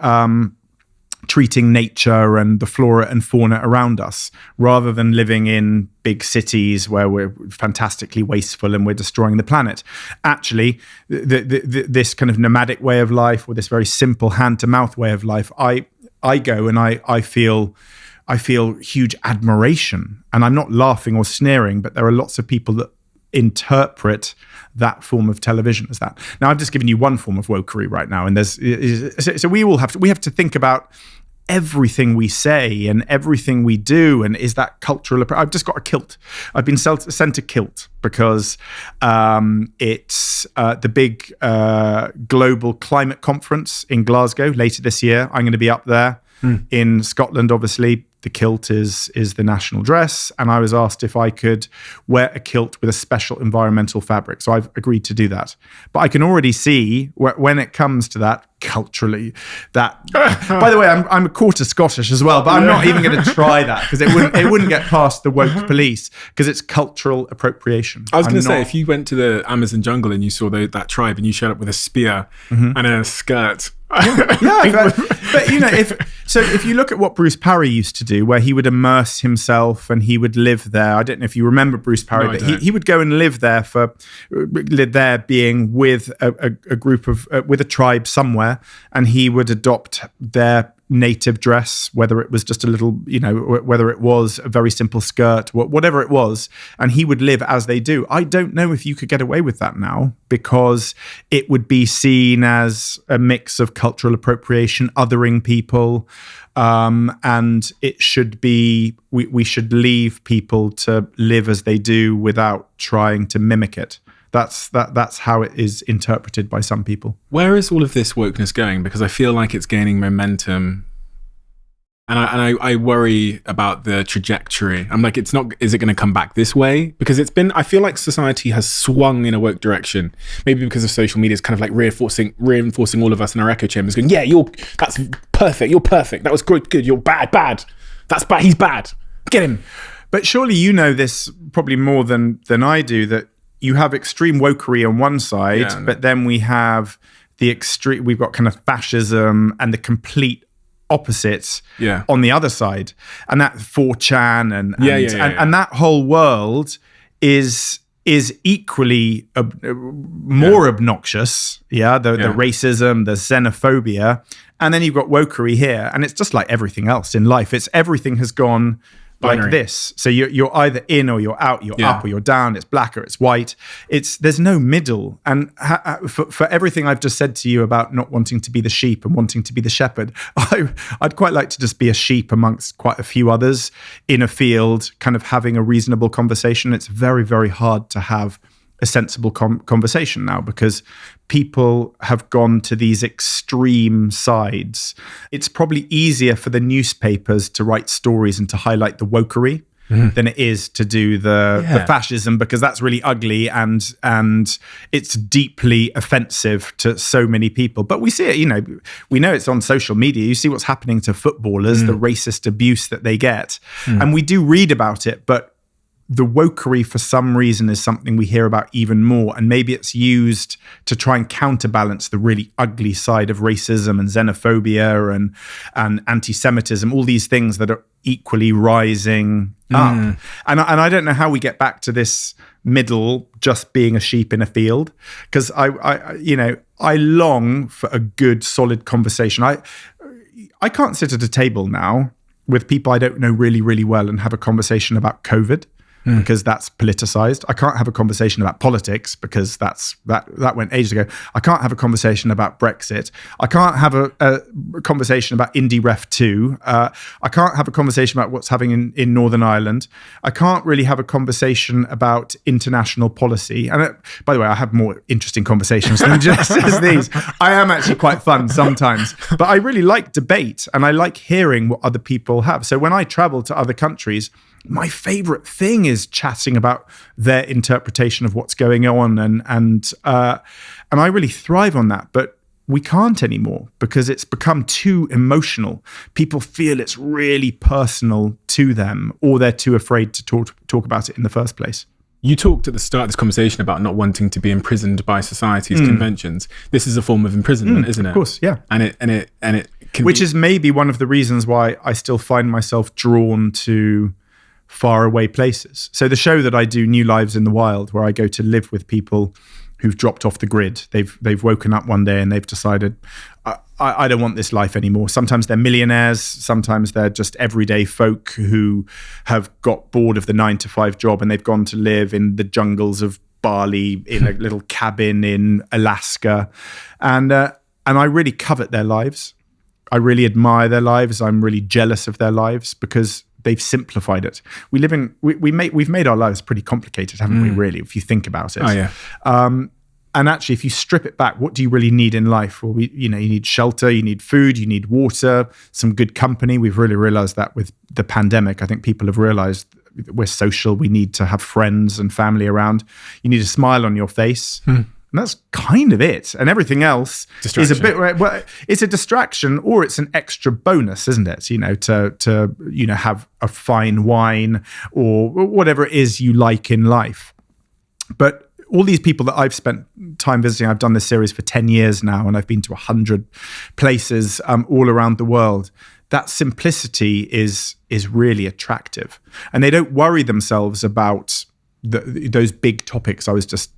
treating nature and the flora and fauna around us, rather than living in big cities where we're fantastically wasteful and we're destroying the planet. Actually, this kind of nomadic way of life, or this very simple hand-to-mouth way of life, I go and I feel huge admiration. And I'm not laughing or sneering, but there are lots of people that interpret that form of television as that. Now, I've just given you one form of wokery right now, and so we have to think about everything we say and everything we do, and is that cultural? I've just got a kilt. I've been sent a kilt because it's the big global climate conference in Glasgow later this year. I'm going to be up there in Scotland, obviously. The kilt is the national dress, and I was asked if I could wear a kilt with a special environmental fabric. So I've agreed to do that. But I can already see when it comes to that culturally, that by the way, I'm a quarter Scottish as well, but I'm not even going to try that because it wouldn't get past the woke police because it's cultural appropriation. I was going to say, if you went to the Amazon jungle and you saw that tribe and you showed up with a spear and a skirt. But if you look at what Bruce Parry used to do, where he would immerse himself and he would live there. I don't know if you remember Bruce Parry, but he would go and live there being with a group of with a tribe somewhere, and he would adopt their native dress, whether it was just a little, whether it was a very simple skirt, whatever it was, and he would live as they do. I don't know if you could get away with that now, because it would be seen as a mix of cultural appropriation, othering people, and it should be, we should leave people to live as they do without trying to mimic it. That's how it is interpreted by some people. Where is all of this wokeness going? Because I feel like it's gaining momentum, and I worry about the trajectory. I'm like, it's not. Is it going to come back this way? Because it's been. I feel like society has swung in a woke direction. Maybe because of social media, it's kind of like reinforcing all of us in our echo chambers, going, "Yeah, that's perfect. You're perfect. That was good. You're bad. That's bad. He's bad. Get him." But surely you know this probably more than I do, that you have extreme wokery on one side, but then we have the extreme, we've got kind of fascism and the complete opposite on the other side. And that 4chan and that whole world is equally more obnoxious. The racism, the xenophobia. And then you've got wokery here. And it's just like everything else in life. Everything has gone binary. Like this. So you're either in or you're out, you're up or you're down, it's black or it's white. There's no middle. And for everything I've just said to you about not wanting to be the sheep and wanting to be the shepherd, I'd quite like to just be a sheep amongst quite a few others in a field, kind of having a reasonable conversation. It's very, very hard to have a sensible conversation now, because people have gone to these extreme sides. It's probably easier for the newspapers to write stories and to highlight the wokery than it is to do the fascism, because that's really ugly and it's deeply offensive to so many people. But we see it, we know it's on social media. You see what's happening to footballers, the racist abuse that they get. And we do read about it, but the wokery for some reason is something we hear about even more. And maybe it's used to try and counterbalance the really ugly side of racism and xenophobia and anti-Semitism, all these things that are equally rising up. And I don't know how we get back to this middle, just being a sheep in a field, because I long for a good, solid conversation. I can't sit at a table now with people I don't know really, really well and have a conversation about COVID, because that's politicized. I can't have a conversation about politics, because that went ages ago. I can't have a conversation about Brexit. I can't have a conversation about Indie Ref 2. I can't have a conversation about what's happening in Northern Ireland. I can't really have a conversation about international policy. And by the way, I have more interesting conversations than just as these. I am actually quite fun sometimes, but I really like debate and I like hearing what other people have. So when I travel to other countries, my favorite thing is chatting about their interpretation of what's going on, and I really thrive on that. But we can't anymore, because it's become too emotional. People feel it's really personal to them, or they're too afraid to talk about it in the first place. You talked at the start of this conversation about not wanting to be imprisoned by society's conventions. This is a form of imprisonment, isn't it? Of course, yeah. And it can which is maybe one of the reasons why I still find myself drawn to faraway places. So the show that I do, New Lives in the Wild, where I go to live with people who've dropped off the grid. They've woken up one day and they've decided, I don't want this life anymore. Sometimes they're millionaires. Sometimes they're just everyday folk who have got bored of the 9-to-5 job and they've gone to live in the jungles of Bali, in a little cabin in Alaska. And I really covet their lives. I really admire their lives. I'm really jealous of their lives, because they've simplified it. We've made our lives pretty complicated, haven't we, really, if you think about it. Oh, yeah. And actually, if you strip it back, what do you really need in life? Well, you need shelter, you need food, you need water, some good company. We've really realized that with the pandemic. I think people have realized we're social. We need to have friends and family around. You need a smile on your face. And that's kind of it. And everything else is a bit, well, it's a distraction, or it's an extra bonus, isn't it? To have a fine wine or whatever it is you like in life. But all these people that I've spent time visiting, I've done this series for 10 years now, and I've been to 100 places all around the world. That simplicity is really attractive. And they don't worry themselves about those big topics I was just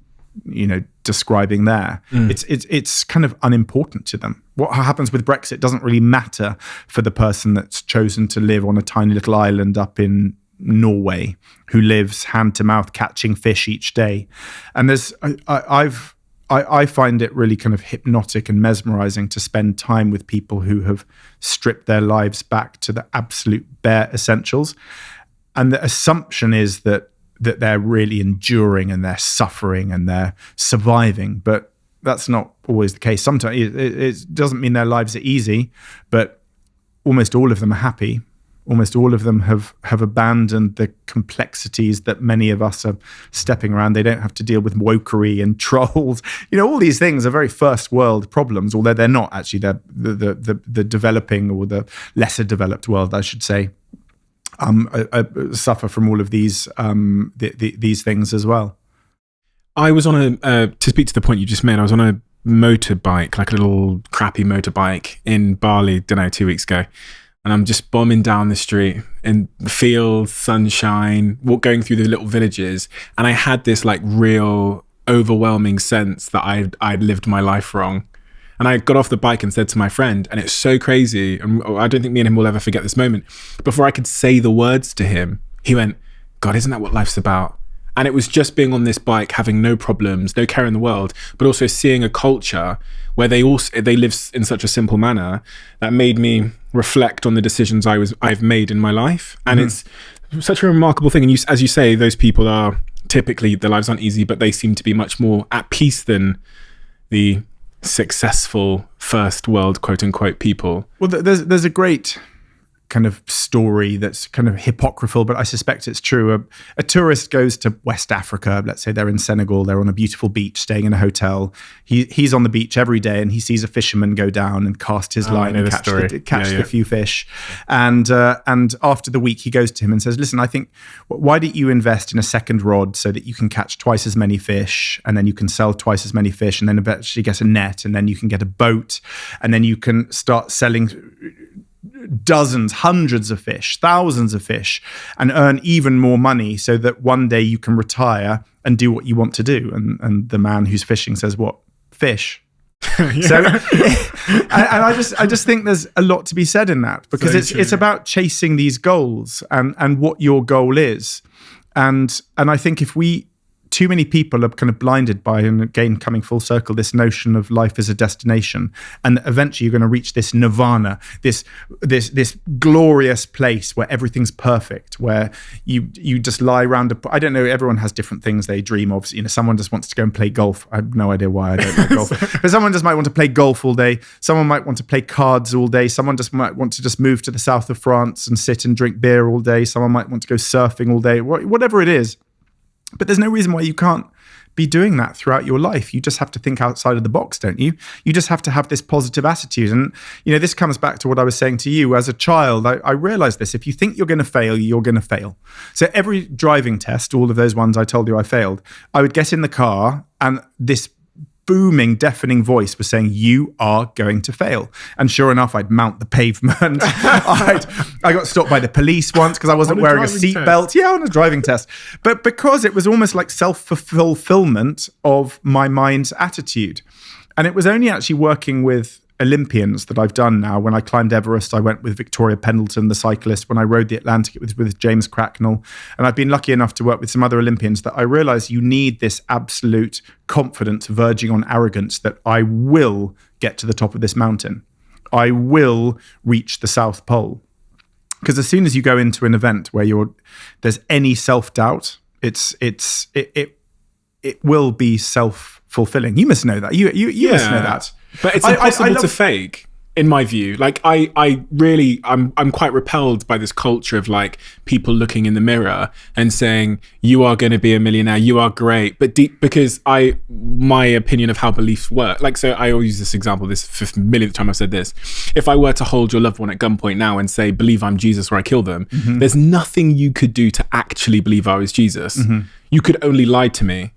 describing there. It's kind of unimportant to them. What happens with Brexit doesn't really matter for the person that's chosen to live on a tiny little island up in Norway, who lives hand to mouth catching fish each day. And I find it really kind of hypnotic and mesmerizing to spend time with people who have stripped their lives back to the absolute bare essentials. And the assumption is that they're really enduring and they're suffering and they're surviving. But that's not always the case. Sometimes it doesn't mean their lives are easy, but almost all of them are happy. Almost all of them have abandoned the complexities that many of us are stepping around. They don't have to deal with wokery and trolls. All these things are very first world problems, although they're not actually. They're the developing or the lesser developed world, I should say, suffer from all of these things as well. I was on to speak to the point you just made, I was on a motorbike, like a little crappy motorbike in Bali, 2 weeks ago. And I'm just bombing down the street in the fields, sunshine, going through the little villages. And I had this like real overwhelming sense that I'd lived my life wrong. And I got off the bike and said to my friend, and it's so crazy, and I don't think me and him will ever forget this moment. Before I could say the words to him, he went, "God, isn't that what life's about?" And it was just being on this bike, having no problems, no care in the world, but also seeing a culture where they live in such a simple manner that made me reflect on the decisions I've made in my life. And it's such a remarkable thing. And as you say, those people are typically, their lives aren't easy, but they seem to be much more at peace than the successful first world, quote unquote, people. Well, there's a great kind of story that's kind of hypocritical, but I suspect it's true. A tourist goes to West Africa. Let's say they're in Senegal. They're on a beautiful beach, staying in a hotel. He's on the beach every day, and he sees a fisherman go down and cast his line and catch the few fish. And after the week, he goes to him and says, "Listen, I think, why don't you invest in a second rod so that you can catch twice as many fish, and then you can sell twice as many fish, and then eventually get a net, and then you can get a boat, and then you can start selling dozens, hundreds of fish, thousands of fish, and earn even more money so that one day you can retire and do what you want to do." And the man who's fishing says, "What? Fish?" So, and I just think there's a lot to be said in that, because it's about chasing these goals and what your goal is. And I think if too many people are kind of blinded by, and again, coming full circle, this notion of life as a destination, and eventually you're going to reach this nirvana, this glorious place where everything's perfect, where you just lie around. I don't know. Everyone has different things they dream of. Someone just wants to go and play golf. I have no idea why I don't like golf, but someone just might want to play golf all day. Someone might want to play cards all day. Someone just might want to just move to the south of France and sit and drink beer all day. Someone might want to go surfing all day. Whatever it is. But there's no reason why you can't be doing that throughout your life. You just have to think outside of the box, don't you? You just have to have this positive attitude. And, this comes back to what I was saying to you. As a child, I realized this. If you think you're going to fail, you're going to fail. So every driving test, all of those ones I told you I failed, I would get in the car and this booming, deafening voice was saying, "You are going to fail." And sure enough, I'd mount the pavement. I got stopped by the police once because I wasn't wearing a seatbelt. Yeah, on a driving test. But because it was almost like self-fulfillment of my mind's attitude. And it was only actually working with Olympians that I've done now. When I climbed Everest, I went with Victoria Pendleton, the cyclist. When I rode the Atlantic, it was with James Cracknell. And I've been lucky enough to work with some other Olympians that I realized you need this absolute confidence verging on arrogance that I will get to the top of this mountain. I will reach the South Pole. Because as soon as you go into an event where there's any self-doubt, it will be self-fulfilling. You must know that. You must know that. But it's impossible to fake, in my view. Like I'm quite repelled by this culture of like people looking in the mirror and saying, "You are going to be a millionaire. You are great." But because my opinion of how beliefs work. Like, so I always use this example. This fifth millionth time I've said this. If I were to hold your loved one at gunpoint now and say, "Believe I'm Jesus," or I kill them, there's nothing you could do to actually believe I was Jesus. You could only lie to me.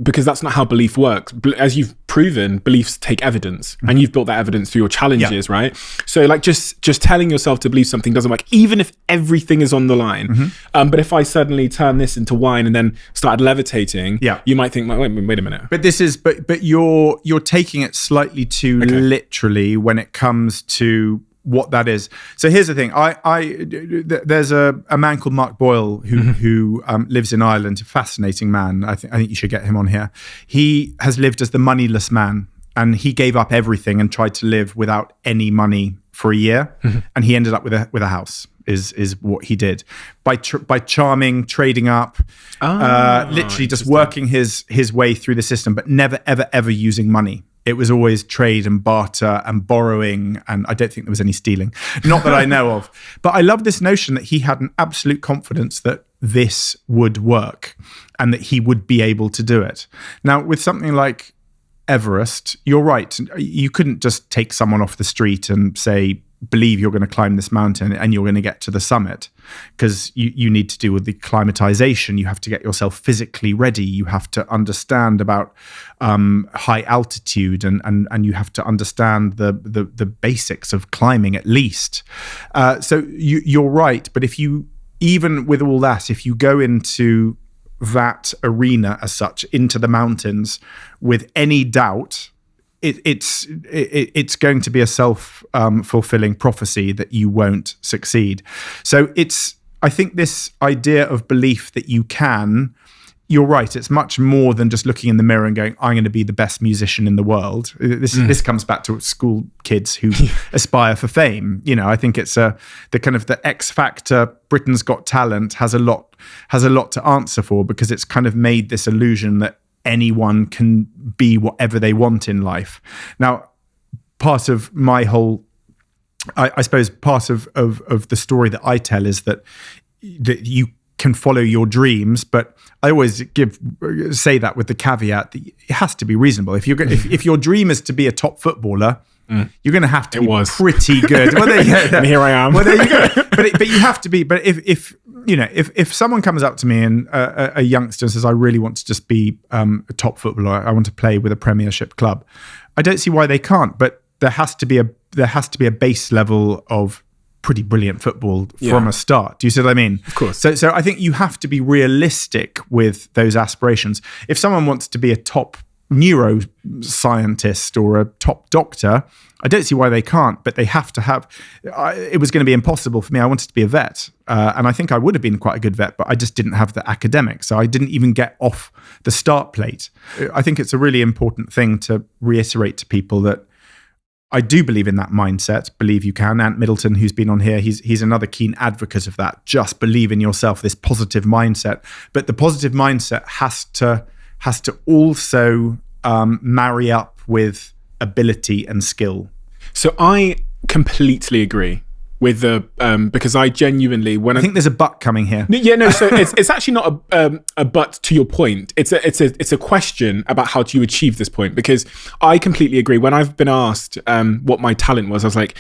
because that's not how belief works. As you've proven, beliefs take evidence, and you've built that evidence through your challenges, right? So like just telling yourself to believe something doesn't work, even if everything is on the line. But if I suddenly turn this into wine and then started levitating, you might think, wait a minute. But you're taking it slightly too literally when it comes to what that is. So here's the thing. There's a man called Mark Boyle who lives in Ireland, a fascinating man. I think you should get him on here. He has lived as the moneyless man, and he gave up everything and tried to live without any money for a year, and he ended up with a house. Is what he did by charming, trading up, literally just working his way through the system, but never ever using money. It was always trade and barter and borrowing, and I don't think there was any stealing, not that I know of. But I love this notion that he had an absolute confidence that this would work and that he would be able to do it. Now, with something like Everest, you're right. You couldn't just take someone off the street and say, believe you're going to climb this mountain and you're going to get to the summit, because you need to do with the climatization. You have to get yourself physically ready. You have to understand about high altitude, and you have to understand the basics of climbing at least. So you're right. But even with all that, if you go into that arena as such, into the mountains with any doubt, it's going to be a self-fulfilling prophecy that you won't succeed. So I think this idea of belief that you can, you're right, it's much more than just looking in the mirror and going, I'm going to be the best musician in the world. This comes back to school kids who aspire for fame. I think it's the kind of the X Factor, Britain's Got Talent has a lot to answer for, because it's kind of made this illusion that anyone can be whatever they want in life. Now, part of my whole, I suppose, part of the story that I tell is that you can follow your dreams, but I always say that with the caveat that it has to be reasonable. If your dream is to be a top footballer, you're going to have to be pretty good. Well, and here I am. Well, there you go. But you have to be. But if someone comes up to me and a youngster says, I really want to just be a top footballer, I want to play with a Premiership club, I don't see why they can't. But there has to be a base level of pretty brilliant football from a start. Do you see what I mean? Of course. So I think you have to be realistic with those aspirations. If someone wants to be a top neuroscientist or a top doctor, I don't see why they can't, but they have to have. It was going to be impossible for me. I wanted to be a vet, and I think I would have been quite a good vet, but I just didn't have the academics, so I didn't even get off the start plate. I think it's a really important thing to reiterate to people that I do believe in that mindset. Believe you can. Ant Middleton, who's been on here, he's another keen advocate of that. Just believe in yourself. This positive mindset, but the positive mindset has to also marry up with ability and skill. So I completely agree with the because I genuinely I think there's a but coming here. So it's actually not a but to your point. It's a question about how do you achieve this point, because I completely agree. When I've been asked what my talent was, I was like,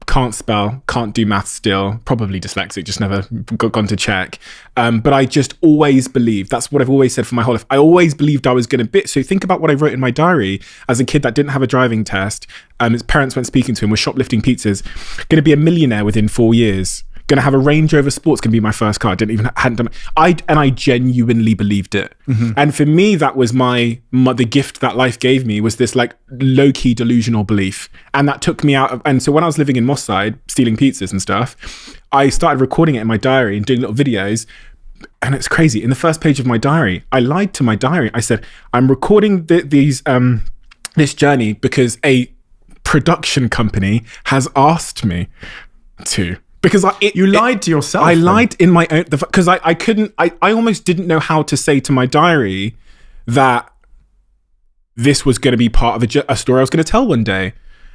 can't spell, can't do maths still, probably dyslexic, just never gone to check. But I just always believed, that's what I've always said for my whole life. I always believed I was going to so think about what I wrote in my diary as a kid that didn't have a driving test. His parents weren't speaking to him, was shoplifting pizzas, going to be a millionaire within 4 years, going to have a Range Rover Sports, can be my first car. Hadn't done it. I genuinely believed it. And for me, that was the gift that life gave me, was this like low-key delusional belief. And that took me out of, and so when I was living in Moss Side, stealing pizzas and stuff, I started recording it in my diary and doing little videos. And it's crazy. In the first page of my diary, I lied to my diary. I said, I'm recording this journey because a production company has asked me to. Because you lied to yourself. I lied in my own, because I couldn't, I almost didn't know how to say to my diary that this was going to be part of a story I was going to tell one day.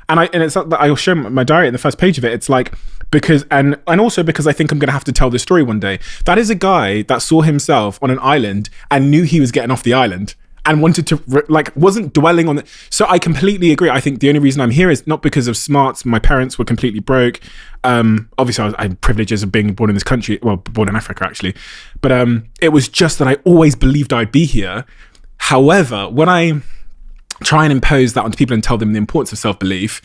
And it's like, I'll show my diary in the first page of it. It's like, because, and also because I think I'm going to have to tell this story one day. That is a guy that saw himself on an island and knew he was getting off the island and wanted to, wasn't dwelling on it. So I completely agree. I think the only reason I'm here is not because of smarts. My parents were completely broke. Obviously I had privileges of being born in this country, well, born in Africa actually. But it was just that I always believed I'd be here. However, when I try and impose that onto people and tell them the importance of self-belief,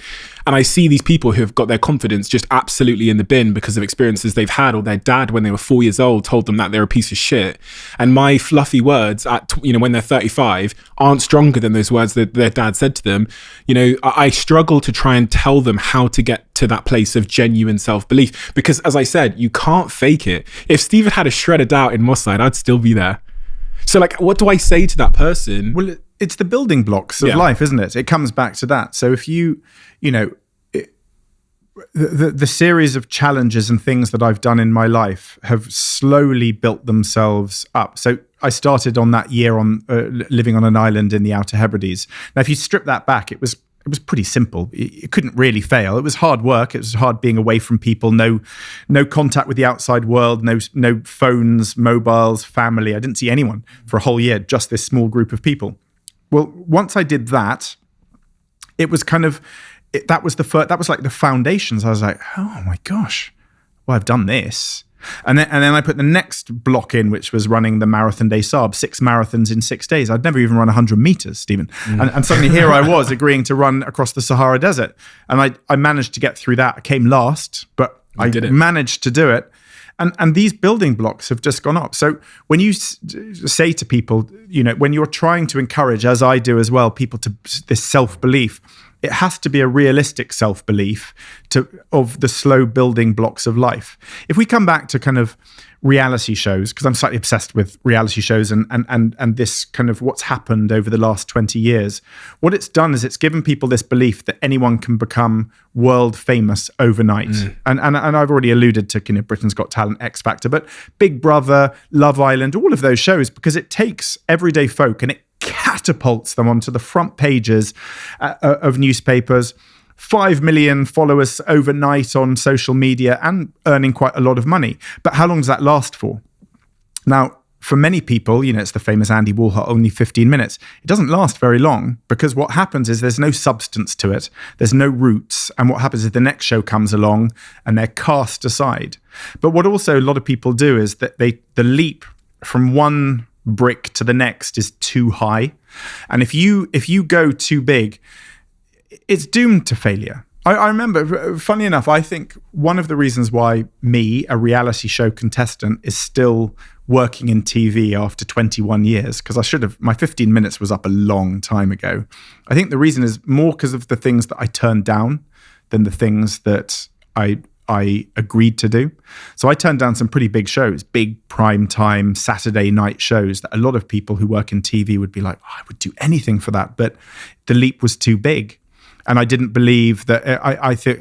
and I see these people who have got their confidence just absolutely in the bin because of experiences they've had, or their dad when they were 4 years old told them that they're a piece of shit, and my fluffy words at when they're 35 aren't stronger than those words that their dad said to them, I struggle to try and tell them how to get to that place of genuine self-belief, because as I said, you can't fake it. If Steve had a shred of doubt in Moss Side, I'd still be there. So like, what do I say to that person? Well, it's the building blocks of life, isn't it? It comes back to that. So if the series of challenges and things that I've done in my life have slowly built themselves up. So I started on that year on living on an island in the Outer Hebrides. Now, if you strip that back, it was pretty simple. It couldn't really fail. It was hard work. It was hard being away from people, no contact with the outside world, no phones, mobiles, family. I didn't see anyone for a whole year, just this small group of people. Well, once I did that, it was kind of, that was like the foundations. I was like, oh my gosh, well, I've done this. And then I put the next block in, which was running the Marathon des Sables, 6 marathons in 6 days. I'd never even run 100 meters, Stephen. And suddenly here I was agreeing to run across the Sahara Desert. And I managed to get through that. I came last, but I managed to do it. And these building blocks have just gone up. So when you say to people, when you're trying to encourage, as I do as well, people to this self-belief, it has to be a realistic self-belief of the slow building blocks of life. If we come back to kind of reality shows, because I'm slightly obsessed with reality shows and this kind of what's happened over the last 20 years, what it's done is it's given people this belief that anyone can become world famous overnight. And I've already alluded to Britain's Got Talent, X Factor, but Big Brother, Love Island, all of those shows, because it takes everyday folk and it catapults them onto the front pages of newspapers, 5 million followers overnight on social media and earning quite a lot of money. But how long does that last for? Now, for many people, it's the famous Andy Warhol, only 15 minutes. It doesn't last very long because what happens is there's no substance to it. There's no roots. And what happens is the next show comes along and they're cast aside. But what also a lot of people do is that the leap from one brick to the next is too high. And if you go too big, it's doomed to failure. I remember, funny enough, I think one of the reasons why me, a reality show contestant, is still working in TV after 21 years, because my 15 minutes was up a long time ago. I think the reason is more because of the things that I turned down than the things that I agreed to do. So I turned down some pretty big shows, big prime time Saturday night shows that a lot of people who work in TV would be like, I would do anything for that. But the leap was too big. And I didn't believe that. I think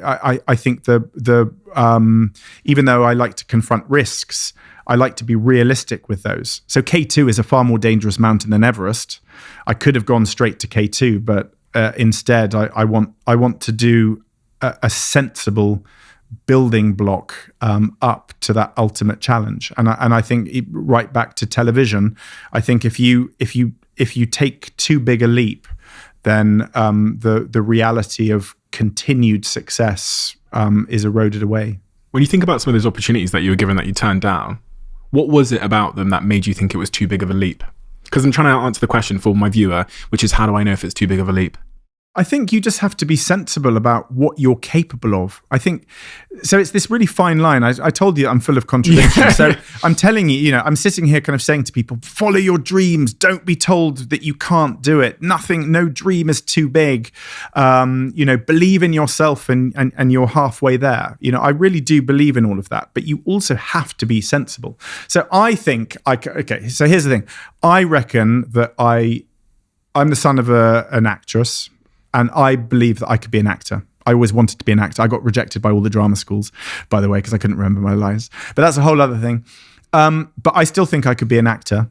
even though I like to confront risks, I like to be realistic with those. So K2 is a far more dangerous mountain than Everest. I could have gone straight to K2, but instead I want to do a sensible building block up to that ultimate challenge. And I think right back to television, I think if you take too big a leap, then the reality of continued success is eroded away. When you think about some of those opportunities that you were given that you turned down, what was it about them that made you think it was too big of a leap? Because I'm trying to answer the question for my viewer, which is, how do I know if it's too big of a leap? I think you just have to be sensible about what you're capable of. I think, so it's this really fine line. I told you I'm full of contradictions. Yeah. So I'm telling you, I'm sitting here kind of saying to people, follow your dreams. Don't be told that you can't do it. No dream is too big. Believe in yourself and you're halfway there. I really do believe in all of that, but you also have to be sensible. So I think, so here's the thing. I reckon that I'm the son of an actress. And I believe that I could be an actor. I always wanted to be an actor. I got rejected by all the drama schools, by the way, because I couldn't remember my lines. But that's a whole other thing. But I still think I could be an actor.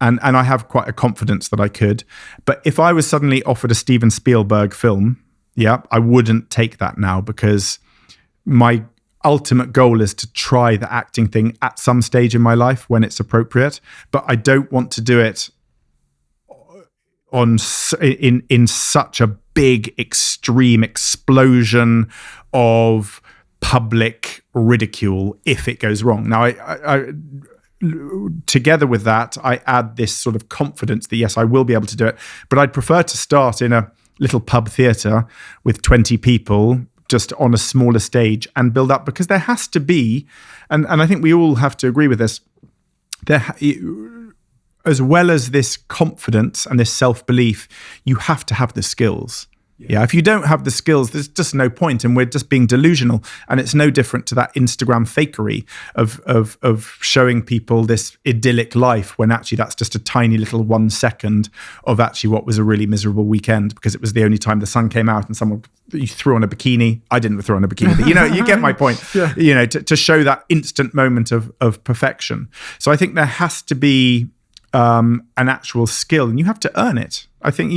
And I have quite a confidence that I could. But if I was suddenly offered a Steven Spielberg film, I wouldn't take that now, because my ultimate goal is to try the acting thing at some stage in my life when it's appropriate. But I don't want to do it in such a big, extreme explosion of public ridicule if it goes wrong. Now, together with that, I add this sort of confidence that, yes, I will be able to do it. But I'd prefer to start in a little pub theatre with 20 people just on a smaller stage and build up, because there has to be, and I think we all have to agree with this, as well as this confidence and this self-belief, you have to have the skills. Yeah, if you don't have the skills, there's just no point, and we're just being delusional. And it's no different to that Instagram fakery of showing people this idyllic life when actually that's just a tiny little 1 second of actually what was a really miserable weekend, because it was the only time the sun came out and you threw on a bikini. I didn't throw on a bikini, but you get my point. Yeah. To show that instant moment of perfection. So I think there has to be an actual skill, and you have to earn it. I think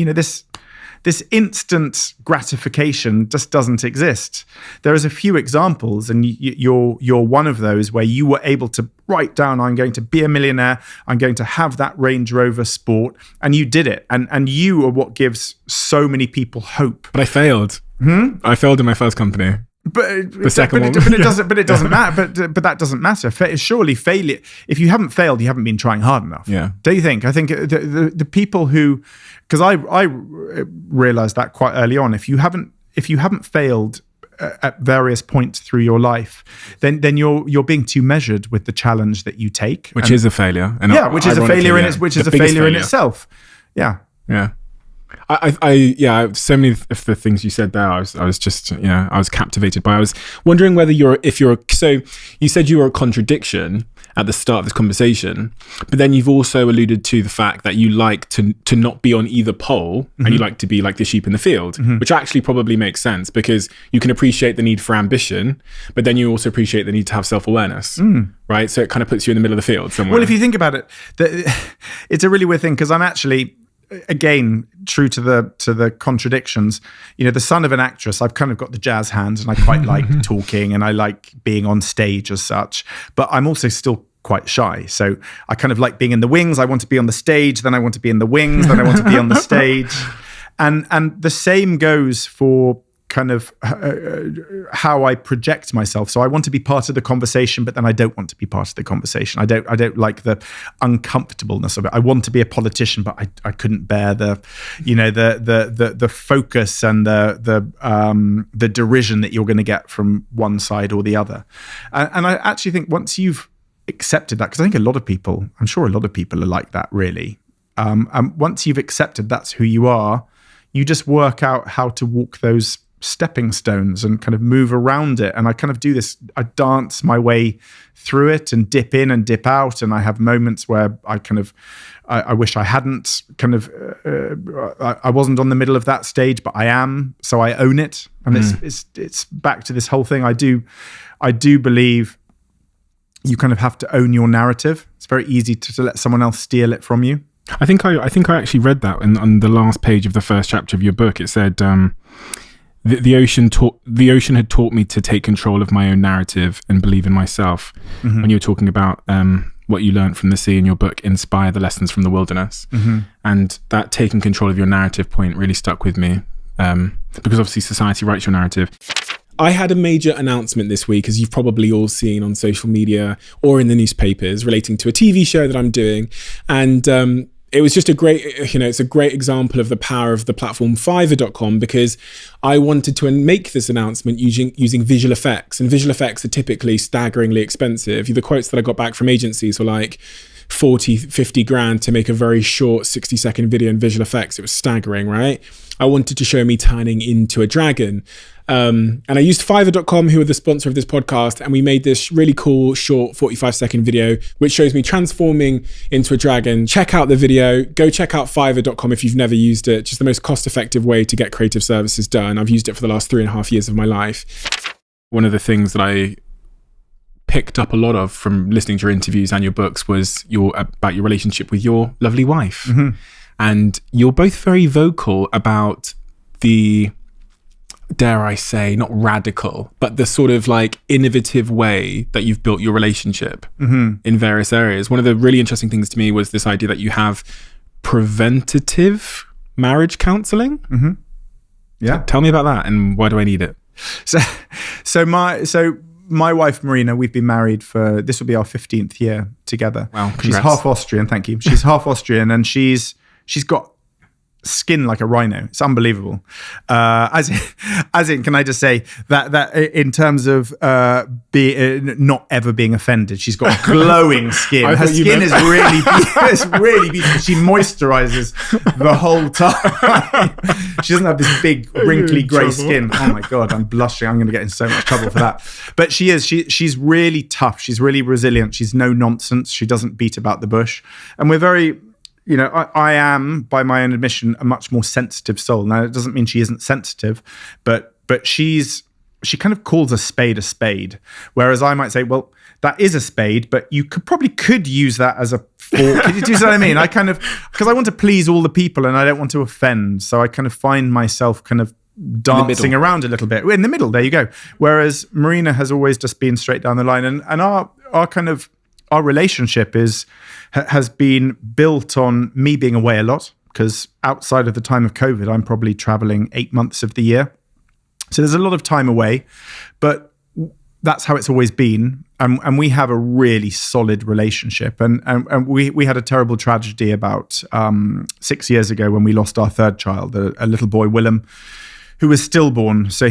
this instant gratification just doesn't exist. There is a few examples, and you're one of those, where you were able to write down, I'm going to be a millionaire, I'm going to have that Range Rover Sport, and you did it. And you are what gives so many people hope. But I failed. I failed in my first company. But the second one, it doesn't. But it doesn't matter. But that doesn't matter. Surely failure. If you haven't failed, you haven't been trying hard enough. Yeah. Don't you think? I think the people who, because I realized that quite early on. If you haven't failed at various points through your life, then you're being too measured with the challenge that you take, which is a failure. And which is a failure in itself. Yeah. Yeah. I so many of the things you said there, I was just, I was captivated by. I was wondering whether so you said you were a contradiction at the start of this conversation, but then you've also alluded to the fact that you like to not be on either pole, and you like to be like the sheep in the field, which actually probably makes sense, because you can appreciate the need for ambition, but then you also appreciate the need to have self-awareness, right? So it kind of puts you in the middle of the field somewhere. Well, if you think about it, it's a really weird thing, because I'm actually, again, true to the contradictions, the son of an actress, I've kind of got the jazz hands, and I quite like talking, and I like being on stage as such, but I'm also still quite shy. So I kind of like being in the wings. I want to be on the stage, then I want to be in the wings, then I want to be on the stage. And the same goes for kind of how I project myself. So I want to be part of the conversation, but then I don't want to be part of the conversation. I don't like the uncomfortableness of it. I want to be a politician, but I couldn't bear the focus and the derision that you're going to get from one side or the other. And I actually think once you've accepted that, because I think I'm sure a lot of people are like that, really. Once you've accepted that's who you are, you just work out how to walk those stepping stones and kind of move around it. And I kind of do this, I dance my way through it and dip in and dip out. And I have moments where I wish I hadn't I wasn't on the middle of that stage, but I am. So I own it. And it's back to this whole thing. I do believe you kind of have to own your narrative. It's very easy to let someone else steal it from you. I think I actually read that on the last page of the first chapter of your book. It said, the ocean had taught me to take control of my own narrative and believe in myself. When you were talking about what you learned from the sea in your book, Inspire the Lessons from the Wilderness. And that taking control of your narrative point really stuck with me, because obviously society writes your narrative. I had a major announcement this week, as you've probably all seen on social media or in the newspapers, relating to a TV show that I'm doing. And it was just it's a great example of the power of the platform Fiverr.com, because I wanted to make this announcement using visual effects, and visual effects are typically staggeringly expensive. The quotes that I got back from agencies were like 40, 50 grand to make a very short 60-second video in visual effects. It was staggering, right? I wanted to show me turning into a dragon. And I used Fiverr.com, who are the sponsor of this podcast, and we made this really cool short 45-second video which shows me transforming into a dragon. Check out the video. Go check out Fiverr.com if you've never used it. Just the most cost-effective way to get creative services done. I've used it for the last 3.5 years of my life. One of the things that I picked up a lot of from listening to your interviews and your books was about your relationship with your lovely wife. And you're both very vocal about the, dare I say, not radical, but the sort of like innovative way that you've built your relationship in various areas. One of the really interesting things to me was this idea that you have preventative marriage counseling. Yeah. Tell me about that, and why do I need it? So my wife, Marina, we've been married this will be our 15th year together. Wow, She's congrats. half Austrian, thank you. She's half Austrian, and she's got skin like a rhino. It's unbelievable. As in, can I just say that in terms of not ever being offended, she's got glowing skin. Her skin is really beautiful. She moisturizes the whole time. She doesn't have this big wrinkly grey skin. Oh my God, I'm blushing. I'm going to get in so much trouble for that. But she's really tough. She's really resilient. She's no nonsense. She doesn't beat about the bush. And we're very... I am, by my own admission, a much more sensitive soul. Now, it doesn't mean she isn't sensitive, but she kind of calls a spade, whereas I might say, well, that is a spade, but you could use that as a fork. Do you see what I mean? Because I want to please all the people and I don't want to offend, so I kind of find myself kind of dancing around a little bit. In the middle, there you go. Whereas Marina has always just been straight down the line, and our relationship has been built on me being away a lot, because outside of the time of COVID, I'm probably traveling 8 months of the year. So there's a lot of time away, but that's how it's always been. And we have a really solid relationship. And we had a terrible tragedy about 6 years ago when we lost our third child, a little boy, Willem, who was stillborn. So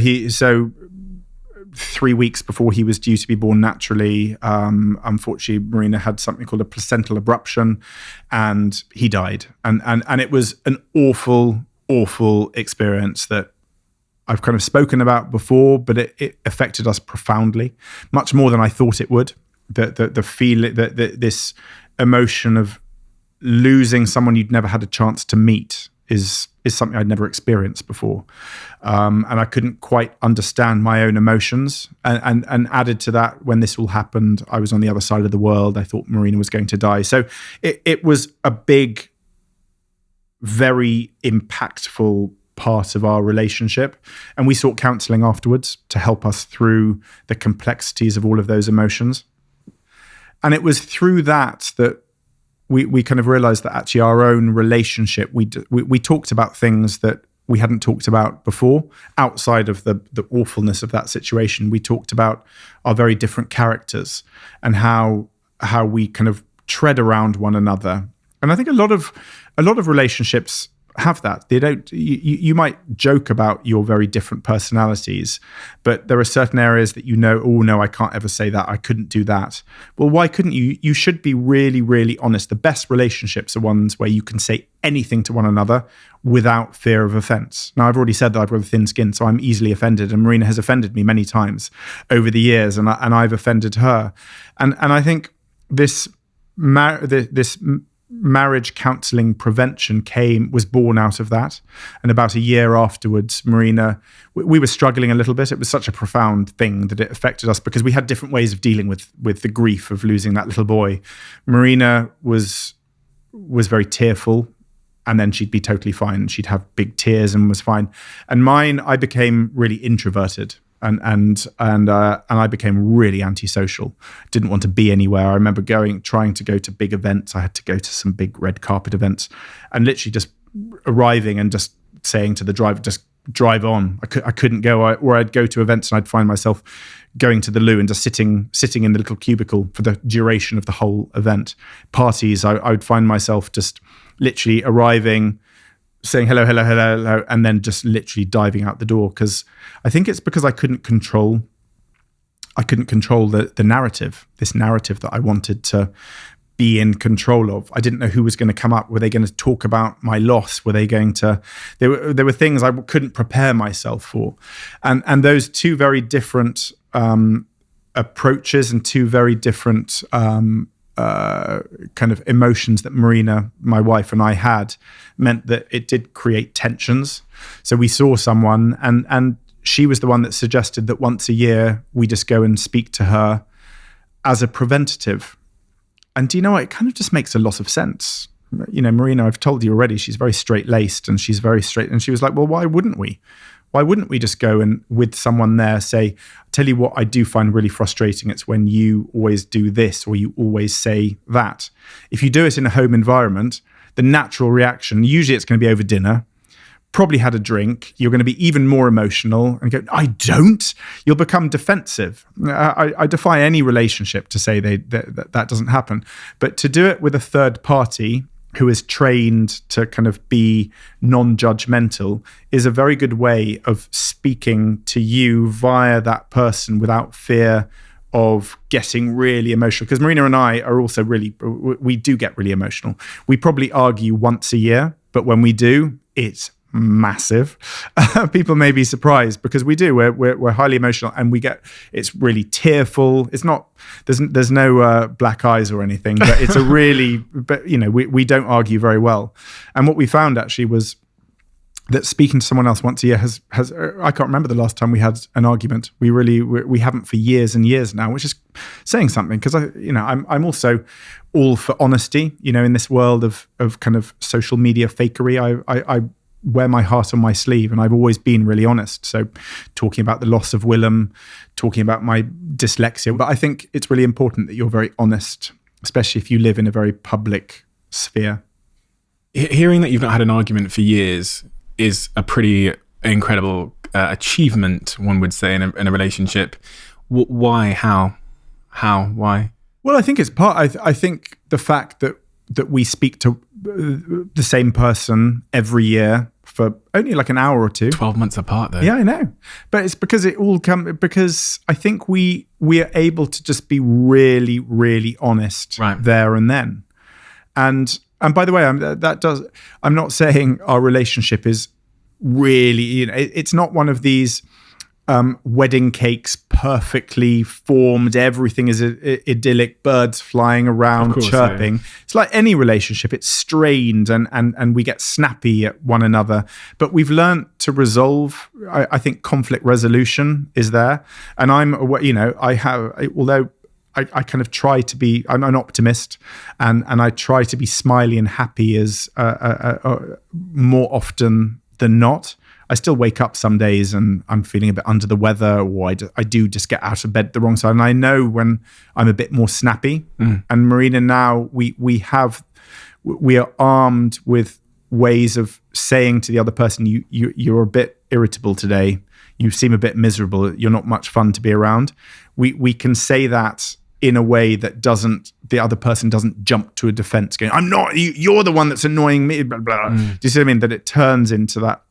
3 weeks before he was due to be born naturally, unfortunately, Marina had something called a placental abruption, and he died. And it was an awful, awful experience that I've kind of spoken about before, but it affected us profoundly, much more than I thought it would. The feeling, this emotion of losing someone you'd never had a chance to meet is something I'd never experienced before. And I couldn't quite understand my own emotions. And added to that, when this all happened, I was on the other side of the world. I thought Marina was going to die. So it was a big, very impactful part of our relationship. And we sought counseling afterwards to help us through the complexities of all of those emotions. And it was through that we kind of realized that actually our own relationship, we talked about things that we hadn't talked about before. Outside of the awfulness of that situation, we talked about our very different characters and how we kind of tread around one another. And I think a lot of relationships have that. They don't. You might joke about your very different personalities, but there are certain areas that oh no, I can't ever say that. I couldn't do that. Well, why couldn't you? You should be really, really honest. The best relationships are ones where you can say anything to one another without fear of offense. Now, I've already said that I've got a thin skin, so I'm easily offended, and Marina has offended me many times over the years, and I've offended her. And I think this marriage counseling prevention was born out of that. And about a year afterwards, Marina, we were struggling a little bit. It was such a profound thing that it affected us because we had different ways of dealing with the grief of losing that little boy. Marina was very tearful, and then she'd be totally fine. She'd have big tears and was fine. And mine, I became really introverted. And I became really antisocial. Didn't want to be anywhere. I remember trying to go to big events. I had to go to some big red carpet events, and literally just arriving and just saying to the driver, just drive on. I couldn't go. Or I'd go to events and I'd find myself going to the loo and just sitting in the little cubicle for the duration of the whole event. Parties, I would find myself just literally arriving, saying hello, hello, hello, hello, and then just literally diving out the door. Because I think it's because I couldn't control the narrative, this narrative that I wanted to be in control of. I didn't know who was going to come up. Were they going to talk about my loss? Were they going to? There were things I couldn't prepare myself for, and those two very different approaches and two very different kind of emotions that Marina, my wife, and I had meant that it did create tensions. So we saw someone, and she was the one that suggested that once a year we just go and speak to her as a preventative. And do you know what? It kind of just makes a lot of sense. Marina, I've told you already, she's very straight-laced and she's very straight. And she was like, well, why wouldn't we? Why wouldn't we just go and with someone there say, tell you what I do find really frustrating, it's when you always do this or you always say that. If you do it in a home environment, the natural reaction, usually it's going to be over dinner, probably had a drink, you're going to be even more emotional and go, I don't. You'll become defensive. I defy any relationship to say that doesn't happen. But to do it with a third party who is trained to kind of be non-judgmental is a very good way of speaking to you via that person without fear of getting really emotional. Because Marina and I are also we do get really emotional. We probably argue once a year, but when we do, it's massive. People may be surprised because we do. We're highly emotional, and it's really tearful. It's not. There's no black eyes or anything, but it's a really. But we don't argue very well. And what we found actually was that speaking to someone else once a year has. I can't remember the last time we had an argument. We haven't for years and years now, which is saying something, because I'm also all for honesty. In this world of kind of social media fakery, I wear my heart on my sleeve, and I've always been really honest. So talking about the loss of Willem, talking about my dyslexia, but I think it's really important that you're very honest, especially if you live in a very public sphere. Hearing that you've not had an argument for years is a pretty incredible achievement, one would say, in a relationship. Why? How? Why? Well, I think it's I think the fact that we speak to the same person every year for only like an hour or two. 12 months apart, though. Yeah, I know. But it's because because I think we are able to just be really, really honest there and then. And by the way, I'm not saying our relationship is really, it's not one of these wedding cakes, perfectly formed, everything is idyllic, birds flying around, chirping. Yeah. It's like any relationship, it's strained and we get snappy at one another. But we've learned to resolve, I think conflict resolution is there. And although I kind of try to be, I'm an optimist, and I try to be smiley and happy as more often than not. I still wake up some days and I'm feeling a bit under the weather, or I do just get out of bed the wrong side. And I know when I'm a bit more snappy. And Marina, now we are armed with ways of saying to the other person, you're a bit irritable today. You seem a bit miserable. You're not much fun to be around. We can say that in a way that the other person doesn't jump to a defense going, I'm not, you're the one that's annoying me, blah, blah. Do you see what I mean? That it turns into that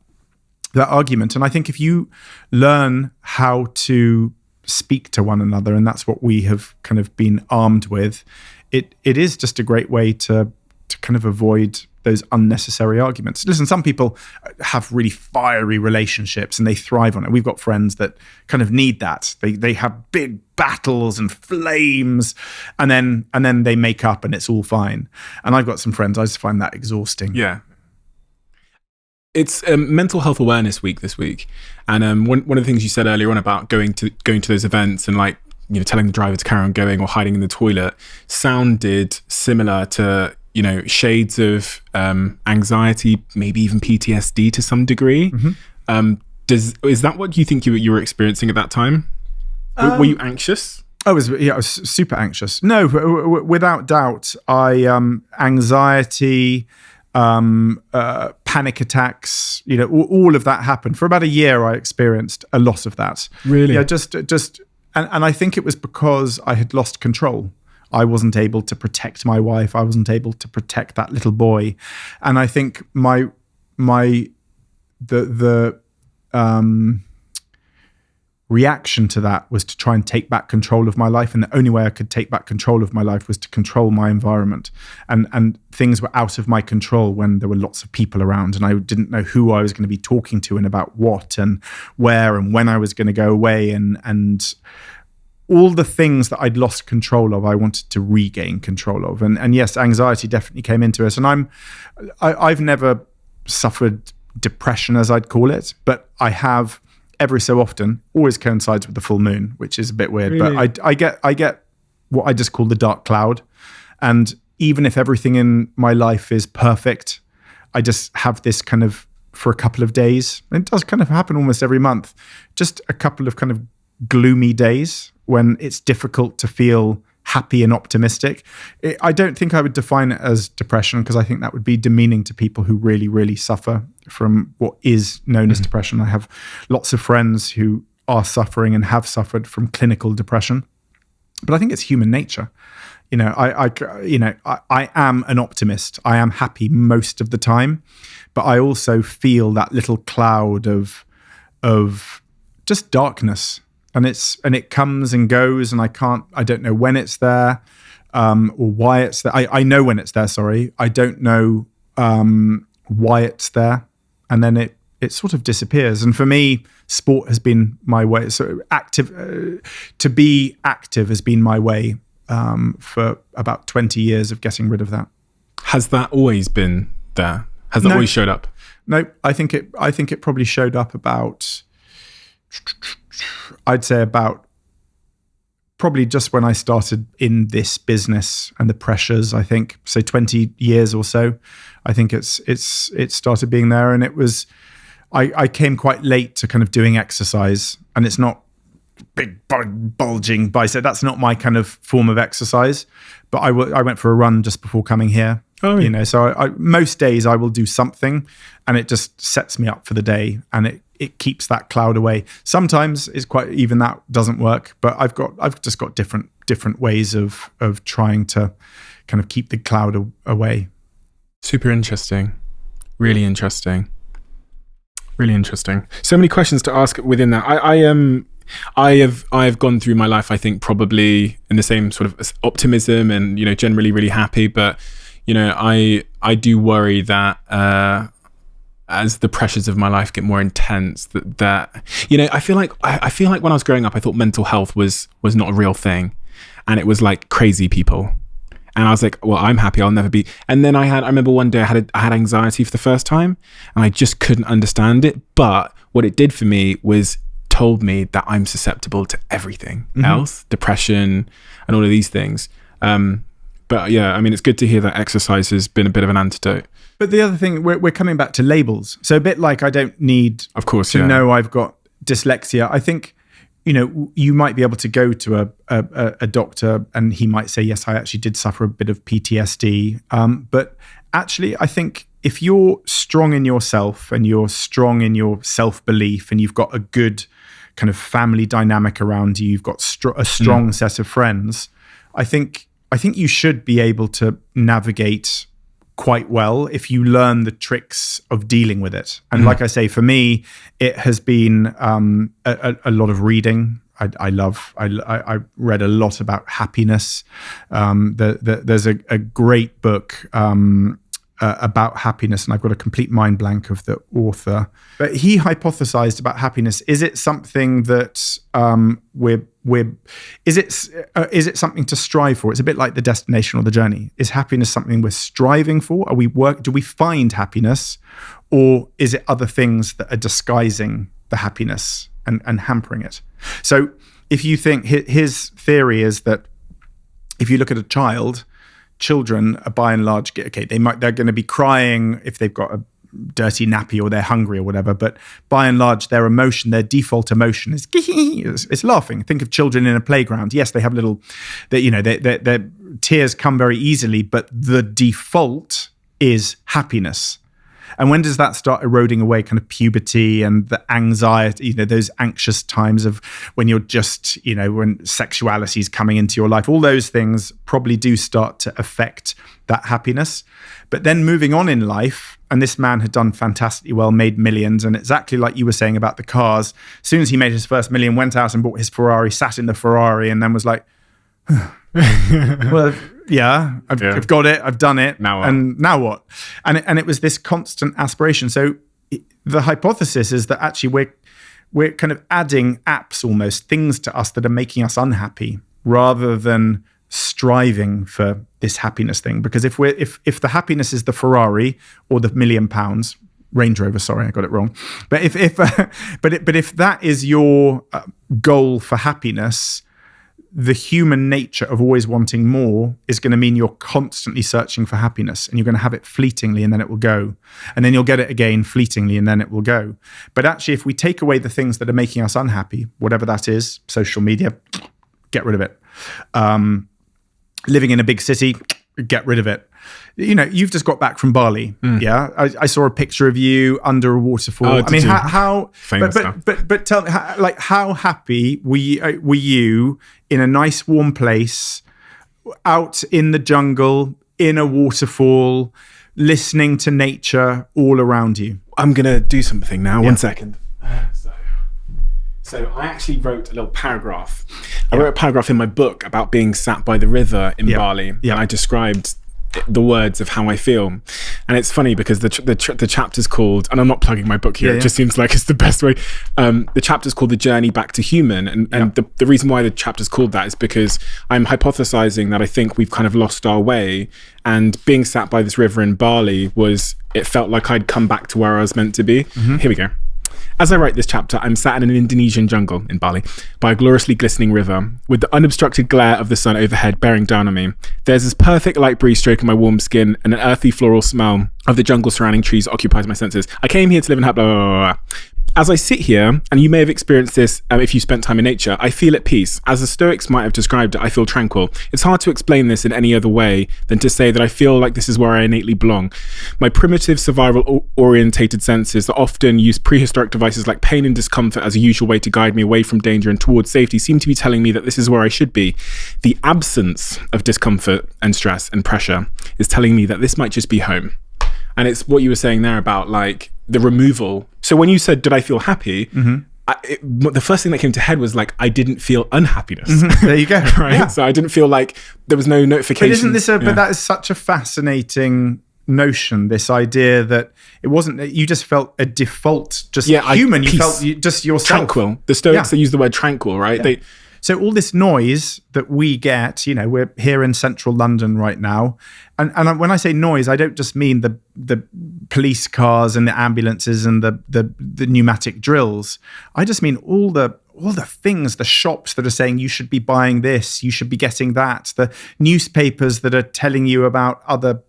argument. And I think if you learn how to speak to one another, and that's what we have kind of been armed with, it is just a great way to kind of avoid those unnecessary arguments. Listen, some people have really fiery relationships and they thrive on it. We've got friends that kind of need that. They have big battles and flames, and then they make up and it's all fine. And I've got some friends, I just find that exhausting. Yeah. It's Mental Health Awareness Week this week, and one of the things you said earlier on about going to those events and telling the driver to carry on going or hiding in the toilet sounded similar to shades of anxiety, maybe even PTSD to some degree. Mm-hmm. Is that what you think you were experiencing at that time? Were you anxious? I was super anxious. No, without doubt, anxiety. Panic attacks, all of that happened. For about a year, I experienced a lot of that. Really? Yeah, and I think it was because I had lost control. I wasn't able to protect my wife. I wasn't able to protect that little boy. And I think the reaction to that was to try and take back control of my life. And the only way I could take back control of my life was to control my environment. And things were out of my control when there were lots of people around, and I didn't know who I was going to be talking to and about what and where and when I was going to go away. And all the things that I'd lost control of, I wanted to regain control of. And yes, anxiety definitely came into it. And I've never suffered depression, as I'd call it, but I have every so often, always coincides with the full moon, which is a bit weird. Really? But I get what I just call the dark cloud. And even if everything in my life is perfect, I just have this kind of, for a couple of days, and it does kind of happen almost every month, just a couple of kind of gloomy days when it's difficult to feel happy and optimistic. I don't think I would define it as depression, because I think that would be demeaning to people who really, really suffer from what is known as depression. I have lots of friends who are suffering and have suffered from clinical depression, but I think it's human nature. I am an optimist. I am happy most of the time, but I also feel that little cloud of just darkness, and it comes and goes, and I don't know when it's there, or why it's there. I know when it's there. Sorry, I don't know why it's there, and then it sort of disappears. And for me, sport has been my way. So to be active has been my way. For about 20 years of getting rid of that. Has that always been there? Has that always showed up? No, I think it probably showed up about, I'd say about probably just when I started in this business and the pressures, I think, so 20 years or so, I think it started being there. And it was, I came quite late to kind of doing exercise, and it's not big bulging bicep. That's not my kind of form of exercise. But I went for a run just before coming here. Oh, yeah. So most days I will do something, and it just sets me up for the day, and it keeps that cloud away. Sometimes it's quite, even that doesn't work. But I've just got different ways of trying to kind of keep the cloud away. Super interesting. Really interesting. Really interesting. So many questions to ask within that. I have gone through my life, I think, probably in the same sort of optimism and, generally really happy. But, I do worry that as the pressures of my life get more intense, that I feel like when I was growing up, I thought mental health was not a real thing, and it was like crazy people. And I was like, well, I'm happy, I'll never be. And then I remember one day I had anxiety for the first time, and I just couldn't understand it. But what it did for me was told me that I'm susceptible to everything else, depression and all of these things. But yeah, I mean, it's good to hear that exercise has been a bit of an antidote. But the other thing, we're coming back to labels. So a bit like I don't need to know I've got dyslexia. I think, you might be able to go to a doctor and he might say, yes, I actually did suffer a bit of PTSD. But actually, I think if you're strong in yourself and you're strong in your self-belief and you've got a good kind of family dynamic around you, you've got a strong set of friends, I think you should be able to navigate quite well if you learn the tricks of dealing with it. And like I say, for me, it has been a lot of reading. I read a lot about happiness. There's a great book about happiness, and I've got a complete mind blank of the author. But he hypothesized about happiness. Is it something that is it something to strive for? It's a bit like the destination or the journey. Is happiness something we're striving for? Do we find happiness, or is it other things that are disguising the happiness and hampering it? So if you think, his theory is that if you look at a child, children are by and large, okay, they're going to be crying if they've got a dirty nappy or they're hungry or whatever, but by and large their default emotion is it's laughing. Think of children in a playground. Yes, they have their tears come very easily, but the default is happiness. And when does that start eroding away? Kind of puberty and the anxiety, those anxious times of when you're just, when sexuality is coming into your life, all those things probably do start to affect that happiness. But then moving on in life, and this man had done fantastically well, made millions. And exactly like you were saying about the cars, as soon as he made his first million, went out and bought his Ferrari, sat in the Ferrari, and then was like, well, yeah, I've got it, I've done it, and now what? And it was this constant aspiration. So the hypothesis is that actually we're kind of adding apps, almost things to us that are making us unhappy, rather than striving for this happiness thing. Because if the happiness is the Ferrari or the £1 million, Range Rover, sorry, I got it wrong. But if that is your goal for happiness, the human nature of always wanting more is going to mean you're constantly searching for happiness, and you're going to have it fleetingly and then it will go. And then you'll get it again fleetingly and then it will go. But actually, if we take away the things that are making us unhappy, whatever that is, social media, get rid of it. living in a big city, get rid of it. You've just got back from Bali. Yeah, I saw a picture of you under a waterfall. Oh, I mean, did you? how? Famous But tell me, how happy were you in a nice warm place, out in the jungle, in a waterfall, listening to nature all around you? I'm gonna do something now. 1 second. So I actually wrote a little paragraph. I wrote a paragraph in my book about being sat by the river in Bali. And I described the words of how I feel. And it's funny because the chapter's called, and I'm not plugging my book here, it just seems like it's the best way. The chapter's called The Journey Back to Human. And the reason why the chapter's called that is because I'm hypothesizing that I think we've kind of lost our way. And being sat by this river in Bali it felt like I'd come back to where I was meant to be. Here we go. As I write this chapter, I'm sat in an Indonesian jungle in Bali by a gloriously glistening river with the unobstructed glare of the sun overhead bearing down on me. There's this perfect light breeze stroking my warm skin and an earthy floral smell of the jungle surrounding trees occupies my senses. I came here to live in blah, blah, blah, blah. As I sit here, and you may have experienced this if you spent time in nature, I feel at peace. As the Stoics might have described it, I feel tranquil. It's hard to explain this in any other way than to say that I feel like this is where I innately belong. My primitive survival-orientated senses that often use prehistoric devices like pain and discomfort as a usual way to guide me away from danger and towards safety seem to be telling me that this is where I should be. The absence of discomfort and stress and pressure is telling me that this might just be home. And it's what you were saying there about like the removal. So when you said, did I feel happy? The first thing that came to head was like, I didn't feel unhappiness. There you go. Right. Yeah. So I didn't feel like there was no notification. But isn't this but that is such a fascinating notion, this idea that it wasn't that you just felt a default, just human. You felt just yourself. Tranquil. The Stoics that use the word tranquil, right? Yeah. So all this noise that we get, we're here in central London right now. And when I say noise, I don't just mean the police cars and the ambulances and the pneumatic drills. I just mean all the things, the shops that are saying you should be buying this, you should be getting that, the newspapers that are telling you about other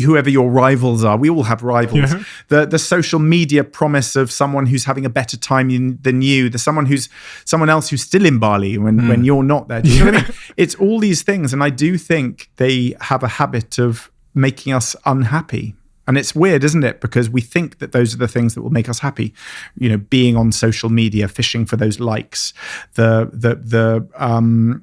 whoever your rivals are. We all have rivals. The social media promise of someone who's having a better time than you. There's someone else who's still in Bali when you're not there. Do you know what I mean? It's all these things, and I do think they have a habit of making us unhappy. And it's weird, isn't it? Because we think that those are the things that will make us happy. Being on social media, fishing for those likes, buying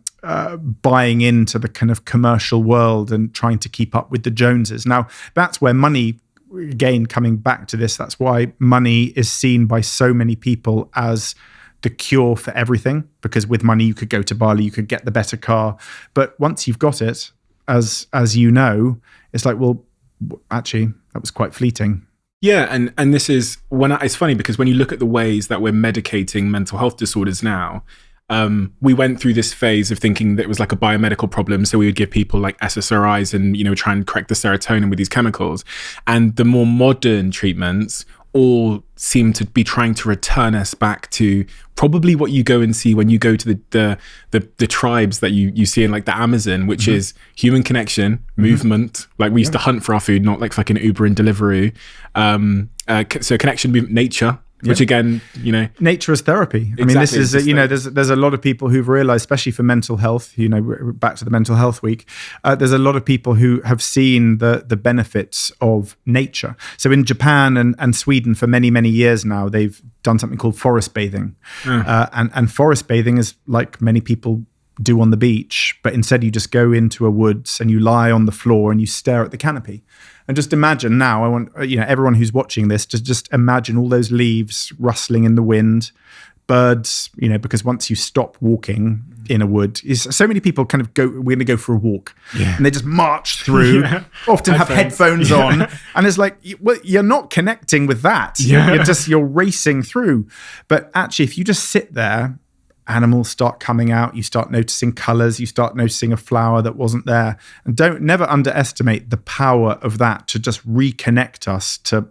into the kind of commercial world and trying to keep up with the Joneses. Now, that's where money, again, coming back to this, that's why money is seen by so many people as the cure for everything. Because with money, you could go to Bali, you could get the better car. But once you've got it, as you know, it's like, well, actually, that was quite fleeting. Yeah, and this is it's funny because when you look at the ways that we're medicating mental health disorders now, we went through this phase of thinking that it was like a biomedical problem. So we would give people like SSRIs and, try and correct the serotonin with these chemicals. And the more modern treatments all seem to be trying to return us back to probably what you go and see when you go to the tribes that you see in like the Amazon, which is human connection, movement. Like we used to hunt for our food, not like fucking Uber and Deliveroo. So connection, movement, nature. Which again, nature is therapy. I mean, this is, there's a lot of people who've realized, especially for mental health, back to the mental health week, there's a lot of people who have seen the benefits of nature. So in Japan and Sweden for many, many years now, they've done something called forest bathing. And forest bathing is like many people do on the beach, but instead you just go into a woods and you lie on the floor and you stare at the canopy. And just imagine now, I want everyone who's watching this to just imagine all those leaves rustling in the wind, birds, because once you stop walking in a wood, so many people kind of we're going to go for a walk, and they just march through, often have headphones on, and it's like, well, you're not connecting with that. You're racing through. But actually, if you just sit there, animals start coming out, you start noticing colors, you start noticing a flower that wasn't there. And never underestimate the power of that to just reconnect us to,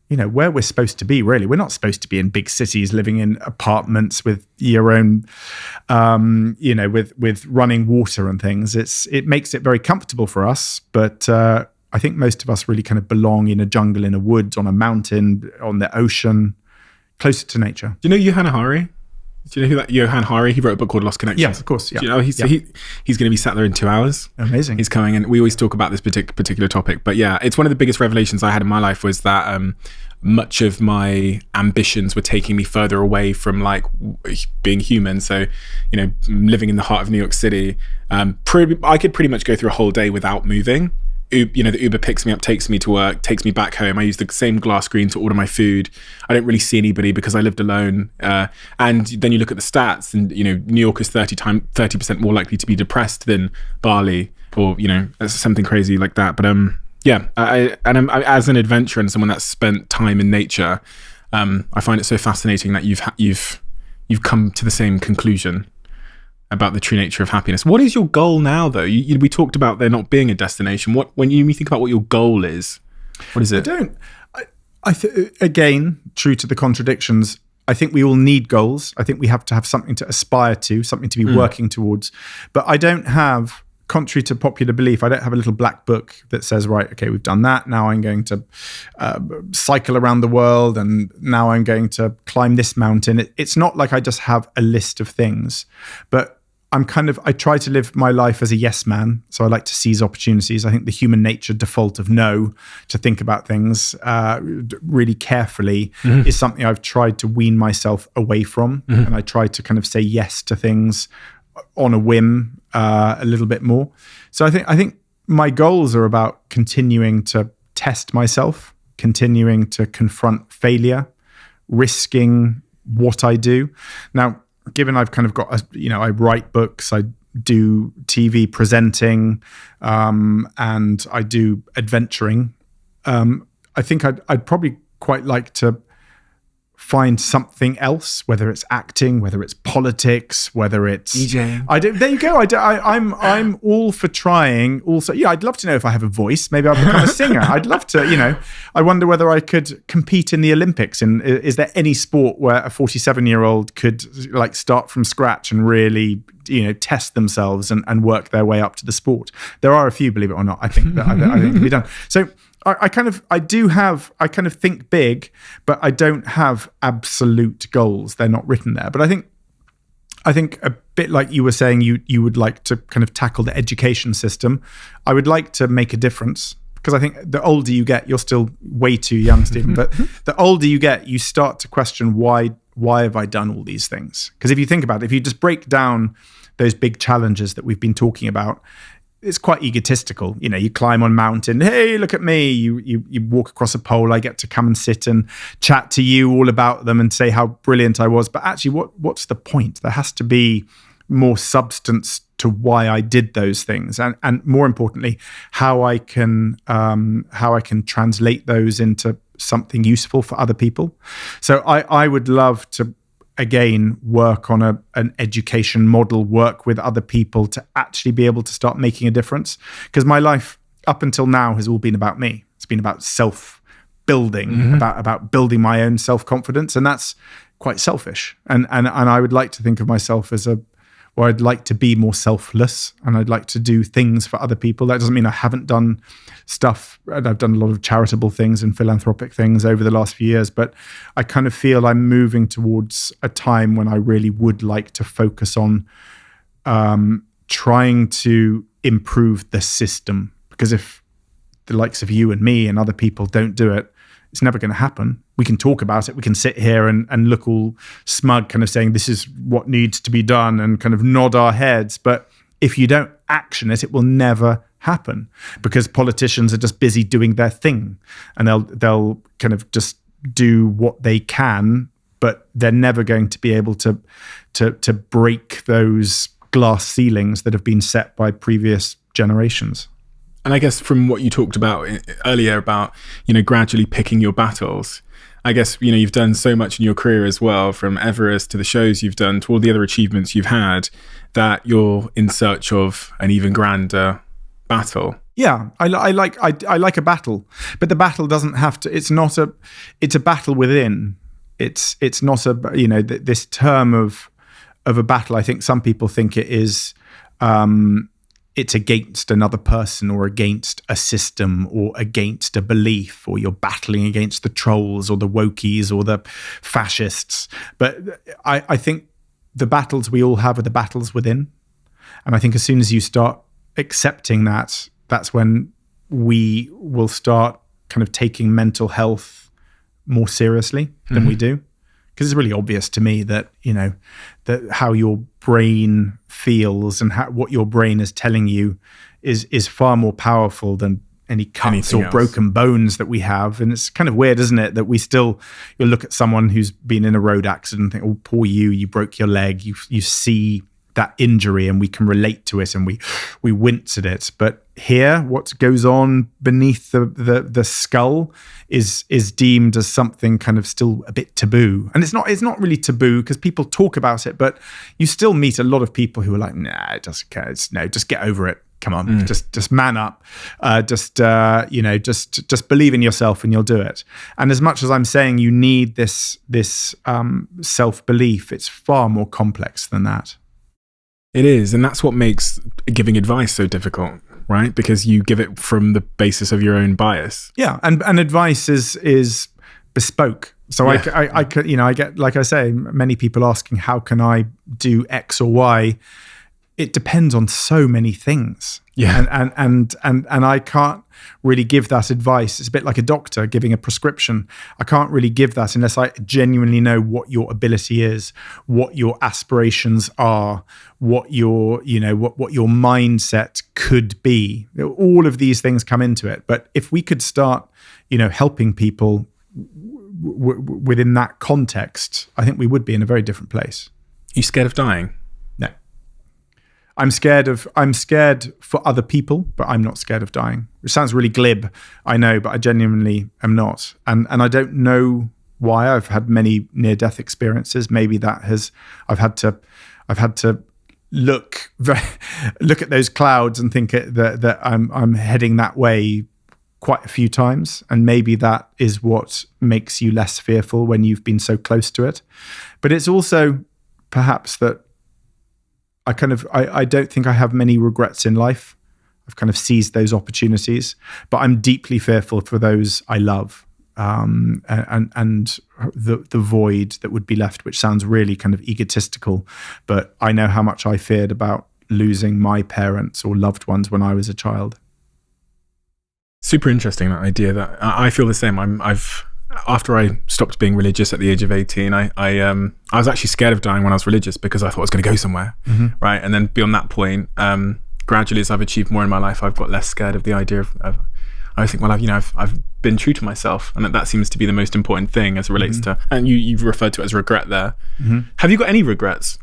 where we're supposed to be, really. We're not supposed to be in big cities, living in apartments with your own, with running water and things. It makes it very comfortable for us, but I think most of us really kind of belong in a jungle, in a woods, on a mountain, on the ocean, closer to nature. Do you know Johanna Hari? Do you know who that Johan Hari? He wrote a book called Lost Connections. Yes, of course. Yeah. Do you know, he's going to be sat there in 2 hours. Amazing. He's coming, and we always talk about this particular topic. But yeah, it's one of the biggest revelations I had in my life was that much of my ambitions were taking me further away from like being human. So, living in the heart of New York City, I could pretty much go through a whole day without moving. The Uber picks me up, takes me to work, takes me back home. I use the same glass screen to order my food. I don't really see anybody because I lived alone. And then you look at the stats, and New York is 30% more likely to be depressed than Bali, or something crazy like that. But I as an adventurer and someone that's spent time in nature, I find it so fascinating that you've come to the same conclusion about the true nature of happiness. What is your goal now, though? We talked about there not being a destination. When you think about what your goal is, what is it? Again, true to the contradictions, I think we all need goals. I think we have to have something to aspire to, something to be working towards. But I don't have, contrary to popular belief, I don't have a little black book that says, right, okay, we've done that. Now I'm going to cycle around the world, and now I'm going to climb this mountain. It's not like I just have a list of things, but I try to live my life as a yes man. So I like to seize opportunities. I think the human nature default of no, to think about things really carefully, is something I've tried to wean myself away from. And I try to kind of say yes to things on a whim a little bit more. So I think my goals are about continuing to test myself, continuing to confront failure, risking what I do. Now, given I've kind of got, I write books, I do TV presenting, and I do adventuring. I think I'd probably quite like to find something else, whether it's acting, whether it's politics, whether it's DJing. There you go. I'm all for trying. Also, I'd love to know if I have a voice. Maybe I'll become a singer. I'd love to. I wonder whether I could compete in the Olympics. And is there any sport where a 47-year-old could like start from scratch and really test themselves and work their way up to the sport? There are a few, believe it or not. I think that I think can be done. So I kind of think big, but I don't have absolute goals. They're not written there. But I think a bit like you were saying, you would like to kind of tackle the education system. I would like to make a difference, because I think the older you get, you're still way too young, Stephen, but the older you get, you start to question why have I done all these things? Because if you think about it, if you just break down those big challenges that we've been talking about, it's quite egotistical. You climb on mountain. Hey, look at me. You walk across a pole. I get to come and sit and chat to you all about them and say how brilliant I was. But actually, what's the point? There has to be more substance to why I did those things, and more importantly, how I can translate those into something useful for other people. So I would love to, again, work on an education model, work with other people to actually be able to start making a difference. Because my life up until now has all been about me. It's been about self-building, about building my own self-confidence. And that's quite selfish. And I would like to think of myself as I'd like to be more selfless, and I'd like to do things for other people. That doesn't mean I haven't done stuff, and I've done a lot of charitable things and philanthropic things over the last few years, but I kind of feel I'm moving towards a time when I really would like to focus on trying to improve the system. Because if the likes of you and me and other people don't do it, it's never going to happen. We can talk about it. We can sit here and look all smug, kind of saying this is what needs to be done, and kind of nod our heads. But if you don't action it, it will never happen, because politicians are just busy doing their thing, and they'll kind of just do what they can, but they're never going to be able to break those glass ceilings that have been set by previous generations. And I guess from what you talked about earlier about, gradually picking your battles, I guess, you've done so much in your career as well, from Everest to the shows you've done to all the other achievements you've had, that you're in search of an even grander battle. Yeah, I like a battle, but the battle doesn't have to. It's a battle within. It's not this term of a battle. I think some people think it is. It's against another person, or against a system, or against a belief, or you're battling against the trolls or the wokies or the fascists. But I think the battles we all have are the battles within. And I think as soon as you start accepting that, that's when we will start kind of taking mental health more seriously than we do. Because it's really obvious to me that, that how your brain feels and what your brain is telling you is far more powerful than any cuts or broken bones that we have. And it's kind of weird, isn't it, that you'll look at someone who's been in a road accident and think, oh, poor you broke your leg. You see that injury and we can relate to it and we wince at it. But here, what goes on beneath the skull is deemed as something kind of still a bit taboo. And it's not really taboo because people talk about it, but you still meet a lot of people who are like, nah, just get over it. Come on, just man up. Just believe in yourself and you'll do it. And as much as I'm saying you need this self-belief, it's far more complex than that. It is, and that's what makes giving advice so difficult, right? Because you give it from the basis of your own bias. Yeah, and advice is bespoke. So yeah. I get, like I say, many people asking, how can I do X or Y? It depends on so many things. Yeah. And I can't really give that advice. It's a bit like a doctor giving a prescription. I can't really give that unless I genuinely know what your ability is, what your aspirations are, what your mindset could be. All of these things come into it. But if we could start, helping people within that context, I think we would be in a very different place. You scared of dying? No. I'm scared for other people, but I'm not scared of dying. It sounds really glib, I know, but I genuinely am not. And I don't know why. I've had many near-death experiences. Maybe I've had to look at those clouds and think that I'm heading that way quite a few times, and maybe that is what makes you less fearful when you've been so close to it. But it's also perhaps that I don't think I have many regrets in life. I've kind of seized those opportunities, but I'm deeply fearful for those I love, and the void that would be left, which sounds really kind of egotistical, but I know how much I feared about losing my parents or loved ones when I was a child. Super interesting, that idea. That I feel the same. After I stopped being religious at the age of 18, I was actually scared of dying when I was religious because I thought I was going to go somewhere, right? And then beyond that point, gradually as I've achieved more in my life, I've got less scared of the idea of I think, well, I've been true to myself, and that seems to be the most important thing as it relates to. And you've referred to it as regret there. Have you got any regrets?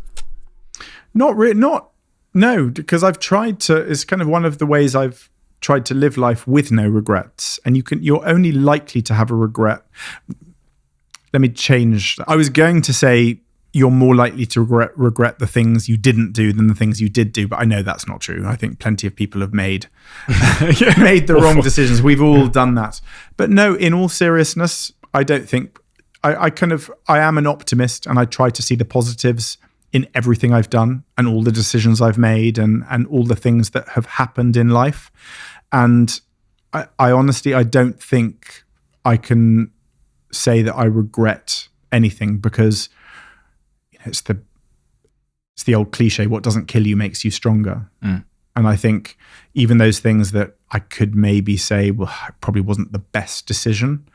Not really. No, because I've tried to. It's kind of one of the ways I've tried to live life with no regrets, and you're only likely to have a regret. Let me change. I was going to say you're more likely to regret the things you didn't do than the things you did do, but I know that's not true. I think plenty of people have made the wrong decisions. We've all done that. But no, in all seriousness, I don't think I am an optimist, and I try to see the positives in everything I've done and all the decisions I've made and all the things that have happened in life. And I honestly, I don't think I can say that I regret anything, because it's the old cliche, what doesn't kill you makes you stronger. And I think even those things that I could maybe say, well, it probably wasn't the best decision,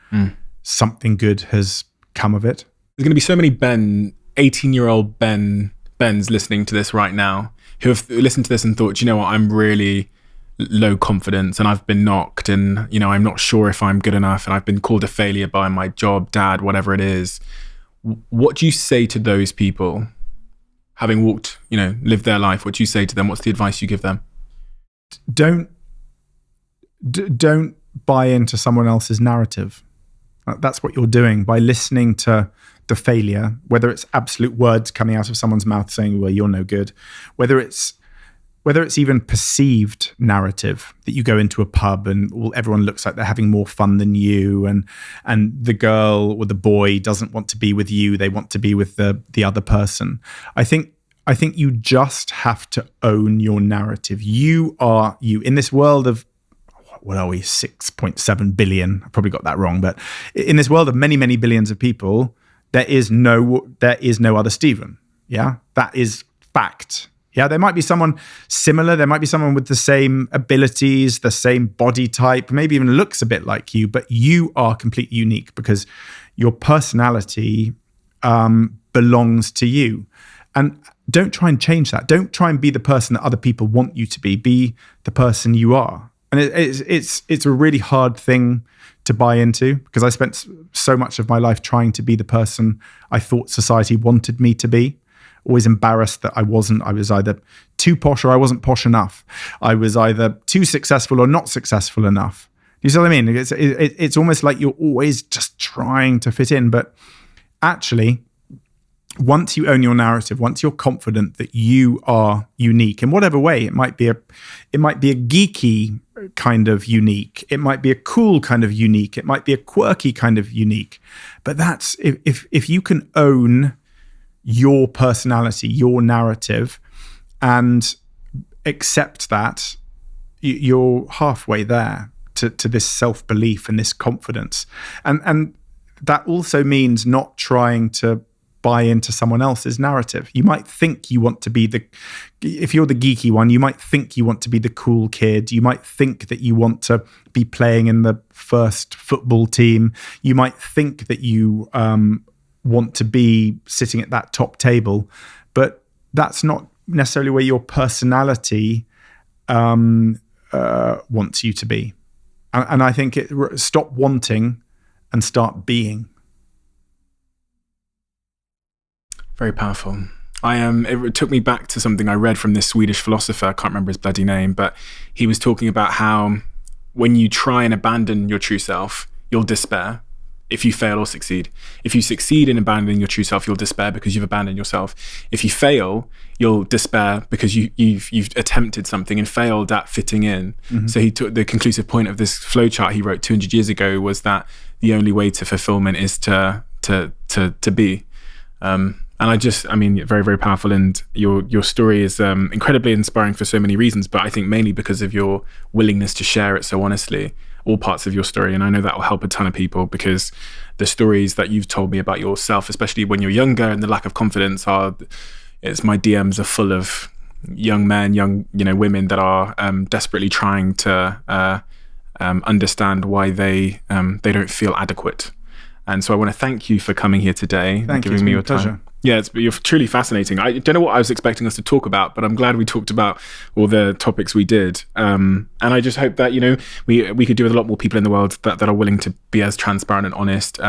something good has come of it. There's going to be so many 18-year-old Bens listening to this right now who have listened to this and thought, you know what, I'm really low confidence and I've been knocked, and I'm not sure if I'm good enough, and I've been called a failure by my job, dad, whatever it is. What do you say to those people, having walked, lived their life? What do you say to them? What's the advice you give them? Don't buy into someone else's narrative. That's what you're doing by listening to the failure, whether it's absolute words coming out of someone's mouth saying, well, you're no good, whether it's even perceived narrative that you go into a pub and everyone looks like they're having more fun than you, and the girl or the boy doesn't want to be with you, they want to be with the other person. I think you just have to own your narrative. You are you in this world of, what are we, 6.7 billion? I probably got that wrong, but in this world of many, many billions of people, there is no other Stephen. Yeah, that is fact. Yeah, there might be someone similar. There might be someone with the same abilities, the same body type, maybe even looks a bit like you, but you are completely unique because your personality belongs to you. And don't try and change that. Don't try and be the person that other people want you to be. Be the person you are. And it's a really hard thing to buy into because I spent so much of my life trying to be the person I thought society wanted me to be. Always embarrassed that I wasn't. I was either too posh or I wasn't posh enough. I was either too successful or not successful enough. You see what I mean? It's almost like you're always just trying to fit in. But actually, once you own your narrative, once you're confident that you are unique in whatever way, it might be a geeky kind of unique. It might be a cool kind of unique. It might be a quirky kind of unique. But that's if you can own your personality, your narrative, and accept that, you're halfway there to this self-belief and this confidence. And that also means not trying to buy into someone else's narrative. You might think you want to be if you're the geeky one, you might think you want to be the cool kid. You might think that you want to be playing in the first football team. You might think that you want to be sitting at that top table, but that's not necessarily where your personality wants you to be. And I think stop wanting and start being. Very powerful. It took me back to something I read from this Swedish philosopher. I can't remember his bloody name, but he was talking about how when you try and abandon your true self, you'll despair if you fail or succeed. If you succeed in abandoning your true self, you'll despair because you've abandoned yourself. If you fail, you'll despair because you've attempted something and failed at fitting in. Mm-hmm. So he took the conclusive point of this flowchart he wrote 200 years ago was that the only way to fulfillment is to be. Very, very powerful. And your story is incredibly inspiring for so many reasons, but I think mainly because of your willingness to share it so honestly, all parts of your story. And I know that will help a ton of people because the stories that you've told me about yourself, especially when you're younger and the lack of confidence my DMs are full of young men, women that are desperately trying to understand why they don't feel adequate. And so I want to thank you for coming here today and giving me your time. Pleasure. Yeah, you're truly fascinating. I don't know what I was expecting us to talk about, but I'm glad we talked about all the topics we did. And I just hope that, we could do with a lot more people in the world that are willing to be as transparent and honest,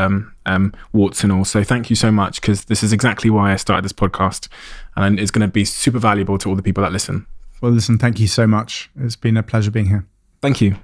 warts and all. So thank you so much, because this is exactly why I started this podcast. And it's going to be super valuable to all the people that listen. Well, listen, thank you so much. It's been a pleasure being here. Thank you.